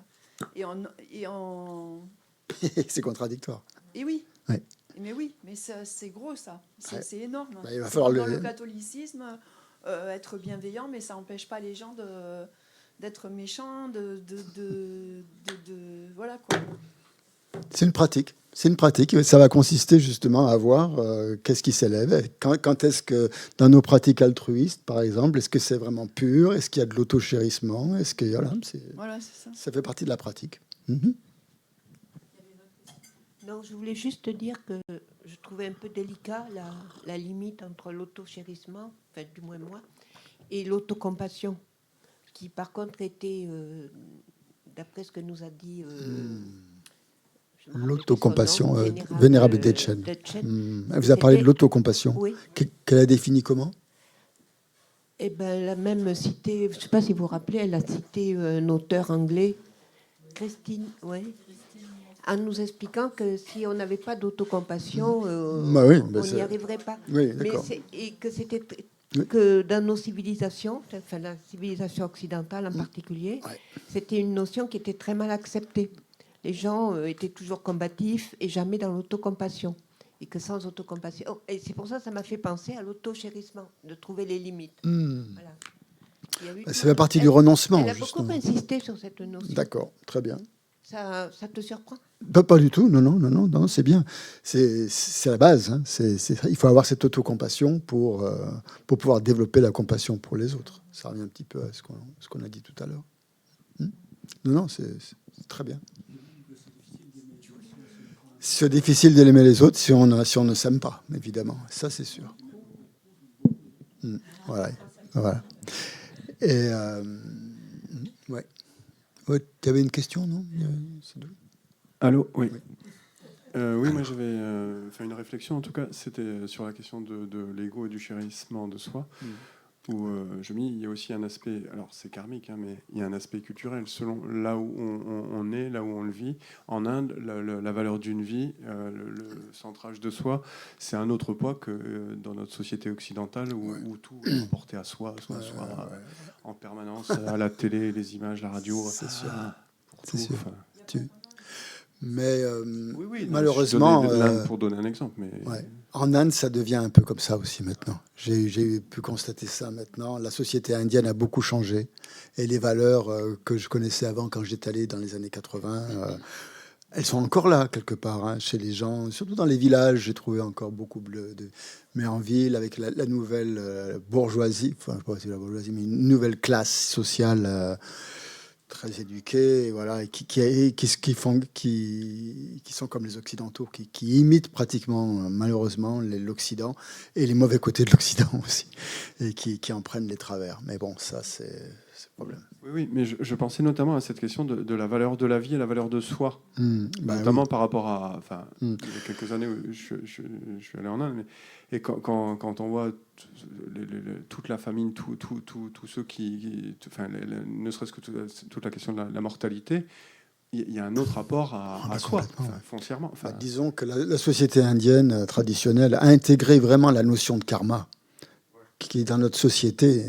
C'est contradictoire. Et oui. Ouais. Mais oui, mais c'est gros, ça. C'est énorme. Il va falloir dans le catholicisme, être bienveillant, mais ça n'empêche pas les gens d'être méchants, voilà, quoi. C'est une pratique. C'est une pratique. Ça va consister justement à voir qu'est-ce qui s'élève. Quand est-ce que, dans nos pratiques altruistes, par exemple, est-ce que c'est vraiment pur? Est-ce qu'il y a de l'autochérissement? Est-ce que voilà, c'est ça. Ça fait partie de la pratique. Non, je voulais juste te dire que je trouvais un peu délicat la limite entre l'autochérissement, enfin du moins moi, et l'autocompassion, qui par contre était, d'après ce que nous a dit... L'autocompassion, Vénérable Dechen. Elle vous a parlé de l'autocompassion. Oui. Qu'elle a défini comment? Eh ben, elle a même cité, je ne sais pas si vous vous rappelez, elle a cité un auteur anglais, Christine, oui, en nous expliquant que si on n'avait pas d'autocompassion, on n'y arriverait pas. Oui, d'accord. Et que c'était que dans nos civilisations, enfin la civilisation occidentale en particulier, c'était une notion qui était très mal acceptée. Les gens étaient toujours combatifs et jamais dans l'autocompassion. Et que sans autocompassion... Oh, et c'est pour ça que ça m'a fait penser à l'autochérissement, de trouver les limites. Voilà. Ça fait partie du renoncement, elle a justement. beaucoup insisté sur cette notion. D'accord, très bien. Ça te surprend? Pas du tout, non, c'est bien. C'est la base. Hein. Il faut avoir cette autocompassion pour pouvoir développer la compassion pour les autres. Ça revient un petit peu à ce qu'on a dit tout à l'heure. Non, c'est très bien. C'est difficile de l'aimer les autres si on ne s'aime pas, évidemment. Ça, c'est sûr. Voilà. Et ouais. Tu avais une question, non? Allô, oui. Oui, moi j'avais fait une réflexion, en tout cas, c'était sur la question de l'ego et du chérissement de soi, où je me dis, il y a aussi un aspect, alors c'est karmique, hein, mais il y a un aspect culturel, selon là où on est, là où on le vit. En Inde, la valeur d'une vie, le centrage de soi, c'est un autre poids que dans notre société occidentale, où tout est porté à soi, en permanence, à la télé, les images, la radio, c'est sûr. C'est sûr. Mais oui, malheureusement, pour donner un exemple, mais en Inde, ça devient un peu comme ça aussi maintenant. J'ai pu constater ça maintenant. La société indienne a beaucoup changé et les valeurs que je connaissais avant, quand j'étais allé dans les années 80, elles sont encore là quelque part, hein, chez les gens, surtout dans les villages. J'ai trouvé encore beaucoup mais en ville, avec la nouvelle bourgeoisie, enfin pas la bourgeoisie, mais une nouvelle classe sociale. très éduqués, voilà, et qui sont comme les Occidentaux, qui imitent pratiquement, malheureusement, l'Occident et les mauvais côtés de l'Occident aussi, et qui en prennent les travers. Mais bon, ça, c'est le problème. Oui, mais je pensais notamment à cette question de la valeur de la vie et la valeur de soi, notamment par rapport à... Enfin, il y a quelques années, je suis allé en Inde, et quand on voit toute la famine, tous ceux enfin, ne serait-ce que toute la question de la mortalité, il y a un autre rapport à soi, foncièrement. Enfin, disons que la société indienne traditionnelle a intégré vraiment la notion de karma, qui est dans notre société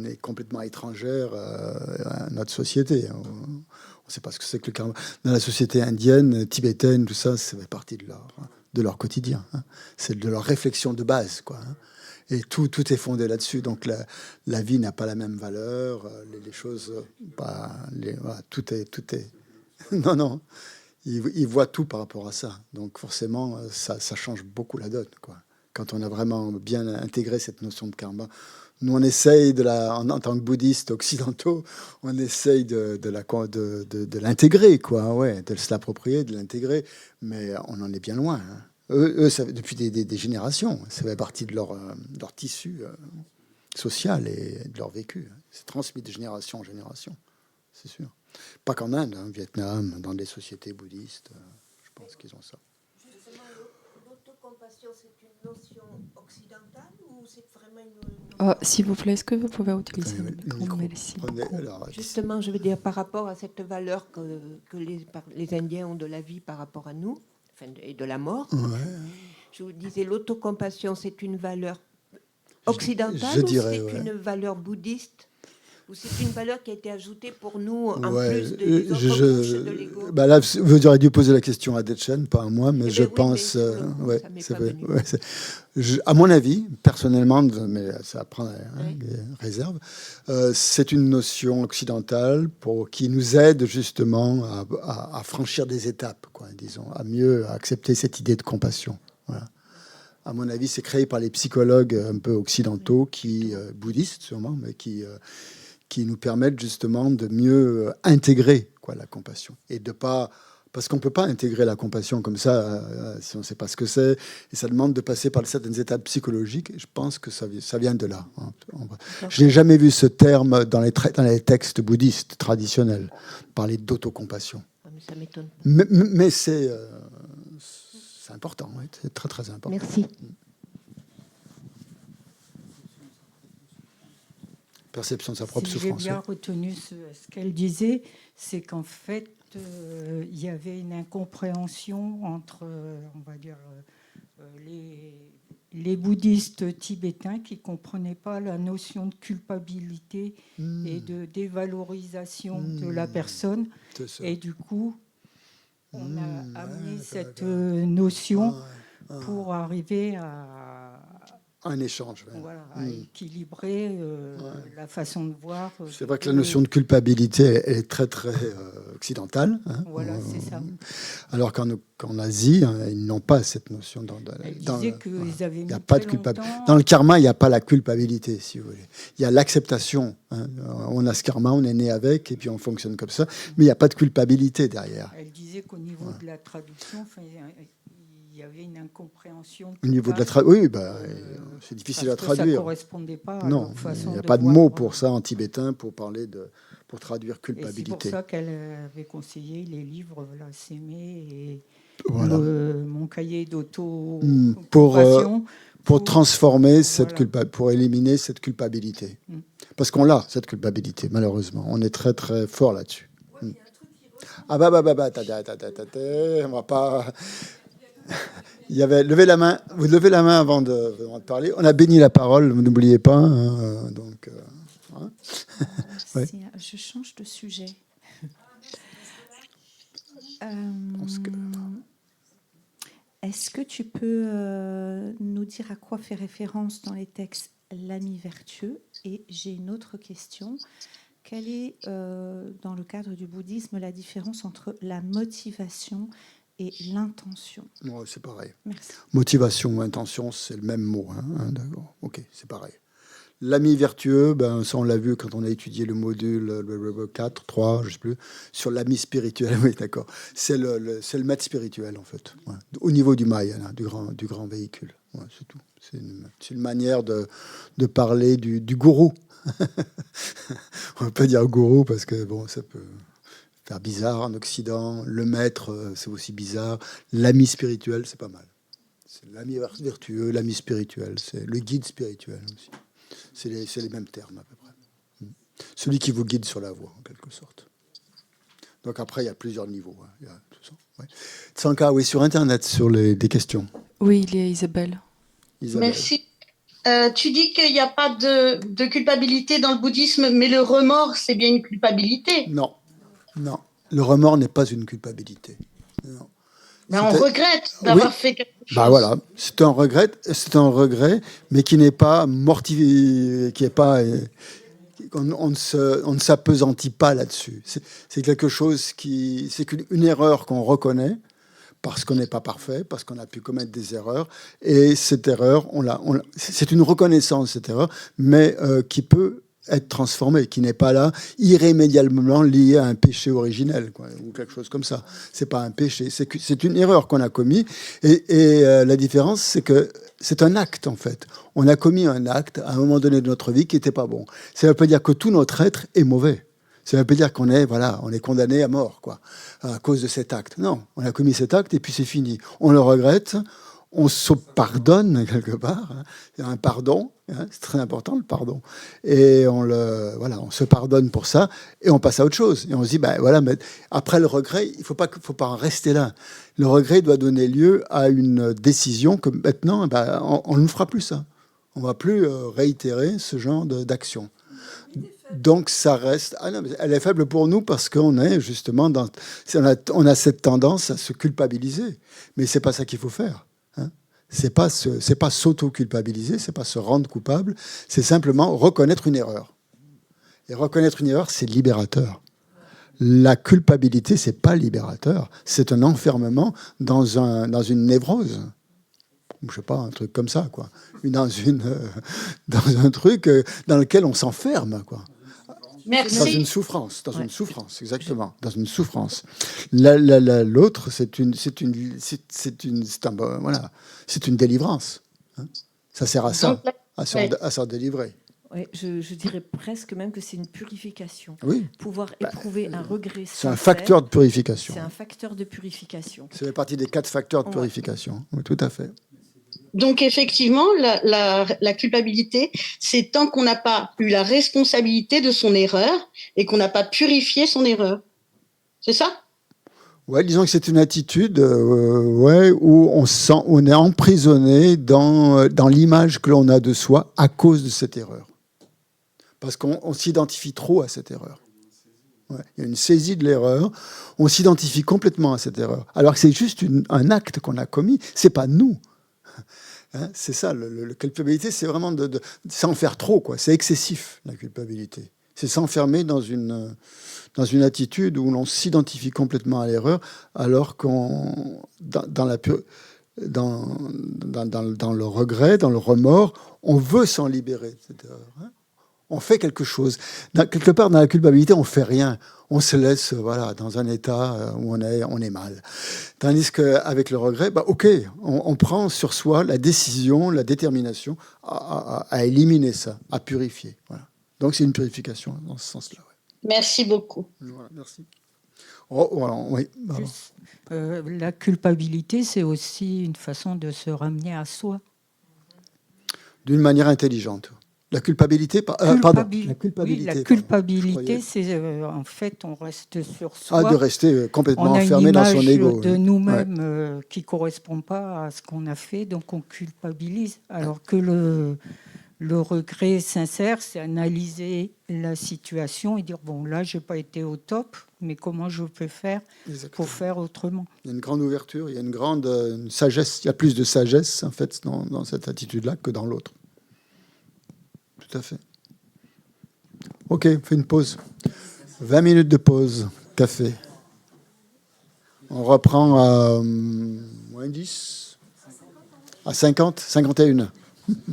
est complètement étrangère à notre société. On ne sait pas ce que c'est que le karma. Dans la société indienne, tibétaine, tout ça, ça fait partie de leur quotidien. C'est de leur réflexion de base, quoi. Et tout est fondé là-dessus. Donc la vie n'a pas la même valeur, les choses, tout est. Non. Ils voient tout par rapport à ça. Donc forcément, ça change beaucoup la donne, quoi. Quand on a vraiment bien intégré cette notion de karma. Nous, on essaye, en tant que bouddhistes occidentaux, on essaye de l'intégrer, quoi, ouais, de se l'approprier, de l'intégrer, mais on en est bien loin. Hein. Eux ça, depuis des générations, ça fait partie de leur tissu social et de leur vécu. C'est transmis de génération en génération, c'est sûr. Pas qu'en Inde, au Vietnam, dans des sociétés bouddhistes, je pense qu'ils ont ça. L'autocompassion, c'est une notion occidentale ou c'est vraiment une... S'il vous plaît, est-ce que vous pouvez utiliser le micro? Merci beaucoup. Justement, je veux dire, par rapport à cette valeur que les Indiens ont de la vie par rapport à nous, et de la mort, je vous disais, l'autocompassion, c'est une valeur occidentale ou c'est une valeur bouddhiste? Ou c'est une valeur qui a été ajoutée pour nous en plus des autres couches de l'ego? Là, vous auriez dû poser la question à Dechen, pas à moi, mais je pense... à mon avis, personnellement, mais ça prend des réserves, c'est une notion occidentale qui nous aide justement à franchir des étapes, quoi, disons, à mieux accepter cette idée de compassion. Voilà. À mon avis, c'est créé par les psychologues un peu occidentaux, bouddhistes sûrement, mais qui nous permettent justement de mieux intégrer, quoi, la compassion. Et de pas... Parce qu'on ne peut pas intégrer la compassion comme ça si on ne sait pas ce que c'est. Et ça demande de passer par certaines étapes psychologiques. Et je pense que ça vient de là. Je n'ai jamais vu ce terme dans les textes bouddhistes traditionnels, parler d'autocompassion. Ça m'étonne. Mais c'est important, oui, c'est très très important. Merci. Perception de sa propre souffrance. Si j'ai bien retenu ce qu'elle disait, c'est qu'en fait, il y avait une incompréhension entre, on va dire, les bouddhistes tibétains qui ne comprenaient pas la notion de culpabilité et de dévalorisation de la personne. Et du coup, on a amené cette notion pour arriver à un échange. Voilà, à équilibrer la façon de voir. C'est vrai que la notion de culpabilité est très, très occidentale. Hein. Voilà, c'est ça. Alors qu'en Asie, ils n'ont pas cette notion. Il n'y a pas de culpabilité. Dans le karma, il n'y a pas la culpabilité, si vous voulez. Il y a l'acceptation. Hein. On a ce karma, on est né avec, et puis on fonctionne comme ça. Mais il n'y a pas de culpabilité derrière. Elle disait qu'au niveau de la traduction, il y avait une incompréhension. Au niveau de la c'est difficile à traduire. Ça ne correspondait pas à leur façon. Il n'y a pas de mot pour ça en tibétain pour traduire culpabilité. Et c'est pour ça qu'elle avait conseillé les livres S'aimer et mon cahier d'auto pour transformer cette culpabilité, pour éliminer cette culpabilité. Parce qu'on l'a, cette culpabilité, malheureusement. On est très très fort là-dessus. On va pas... Il y avait levé la main. Vous levez la main avant de parler. On a béni la parole, vous n'oubliez pas. Je change de sujet. Est-ce que tu peux nous dire à quoi fait référence dans les textes l'ami vertueux? Et j'ai une autre question. Quelle est, dans le cadre du bouddhisme, la différence entre la motivation et l'intention? C'est pareil. Merci. Motivation ou intention, c'est le même mot. D'accord. Ok, c'est pareil. L'ami vertueux, ben, ça on l'a vu quand on a étudié le module 4, 3, je ne sais plus, sur l'ami spirituel. Oui, d'accord. C'est le maître spirituel, en fait, ouais. Au niveau du Maya, hein, du grand véhicule. Ouais, c'est tout. C'est une manière de parler du gourou. On ne peut pas dire gourou parce que bon, ça peut faire bizarre en Occident. Le maître, c'est aussi bizarre. L'ami spirituel, c'est pas mal. C'est l'ami vertueux, l'ami spirituel, c'est le guide spirituel aussi. C'est les mêmes termes à peu près. Celui qui vous guide sur la voie, en quelque sorte. Donc après, il y a plusieurs niveaux. Hein. Il y a tout ça. Ouais. Tsanka, oui, sur Internet, sur des questions. Oui, il y a Isabelle. Merci. Tu dis qu'il n'y a pas de culpabilité dans le bouddhisme, mais le remords, c'est bien une culpabilité. Non, non. Le remords n'est pas une culpabilité. Non. Ben, on regrette d'avoir fait quelque chose. Bah voilà, c'est un regret, mais qui n'est pas mortifié, qui est pas, on ne s'appesantit pas là-dessus. C'est quelque chose c'est une erreur qu'on reconnaît parce qu'on n'est pas parfait, parce qu'on a pu commettre des erreurs, et cette erreur, c'est une reconnaissance cette erreur, mais qui peut être transformée, qui n'est pas là irrémédiablement liée à un péché originel, quoi, ou quelque chose comme ça. C'est pas un péché, c'est une erreur qu'on a commis, et la différence, c'est que c'est un acte, en fait. On a commis un acte à un moment donné de notre vie qui n'était pas bon. Ça ne veut pas dire que tout notre être est mauvais. Ça ne veut pas dire qu'on est condamné à mort, quoi, à cause de cet acte. Non, on a commis cet acte et puis c'est fini. On le regrette, on se pardonne quelque part. Hein. Il y a un pardon, hein, c'est très important le pardon. Et on se pardonne pour ça et on passe à autre chose. Et on se dit, ben voilà, mais après le regret, il faut pas en rester là. Le regret doit donner lieu à une décision que maintenant, ben, on ne fera plus ça. On ne va plus réitérer ce genre d'action. Donc ça reste. Ah non, mais elle est faible pour nous parce qu'on est justement on a cette tendance à se culpabiliser. Mais c'est pas ça qu'il faut faire. Hein. C'est pas s'auto-culpabiliser, c'est pas se rendre coupable. C'est simplement reconnaître une erreur. Et reconnaître une erreur, c'est libérateur. La culpabilité, c'est pas libérateur. C'est un enfermement dans une névrose. Je sais pas, un truc comme ça, quoi. Dans un truc dans lequel on s'enferme, quoi. Merci. Dans une souffrance, exactement, dans une souffrance. L'autre, c'est une délivrance. Hein. Ça sert à ça, à s'en délivrer. Ouais, je dirais presque même que c'est une purification. Oui. Pouvoir éprouver un regret sincère. C'est un facteur de purification. C'est un facteur de purification. Ça fait partie des 4 facteurs de purification. Oui, tout à fait. Donc, effectivement, la culpabilité, c'est tant qu'on n'a pas eu la responsabilité de son erreur et qu'on n'a pas purifié son erreur. C'est ça ? Ouais, disons que c'est une attitude où on est emprisonné dans l'image que l'on a de soi à cause de cette erreur. Parce qu'on s'identifie trop à cette erreur. Ouais, il y a une saisie de l'erreur, on s'identifie complètement à cette erreur. Alors que c'est juste un acte qu'on a commis, c'est pas nous. Hein, c'est ça, la culpabilité, c'est vraiment de s'en faire trop, quoi. C'est excessif, la culpabilité. C'est s'enfermer dans une attitude où l'on s'identifie complètement à l'erreur, alors qu'on, dans le regret, dans le remords, on veut s'en libérer de cette erreur. Hein. On fait quelque chose. Quelque part, dans la culpabilité, on ne fait rien. On se laisse dans un état où on est mal. Tandis qu'avec le regret, on prend sur soi la décision, la détermination à éliminer ça, à purifier. Voilà. Donc c'est une purification dans ce sens-là. Ouais. Merci beaucoup. Voilà, merci. Oui. La culpabilité, c'est aussi une façon de se ramener à soi. D'une manière intelligente. La culpabilité, la culpabilité, c'est en fait, on reste sur soi. De rester complètement enfermé dans son ego. On a une image de nous-mêmes qui ne correspond pas à ce qu'on a fait, donc on culpabilise. Alors que le regret sincère, c'est analyser la situation et dire, bon, là, je n'ai pas été au top, mais comment je peux faire pour faire autrement ? Il y a une grande ouverture, il y a une sagesse, il y a plus de sagesse, en fait, dans cette attitude-là que dans l'autre. Tout à fait. Ok, on fait une pause. 20 minutes de pause, café. On reprend à moins 10, à 50, 51.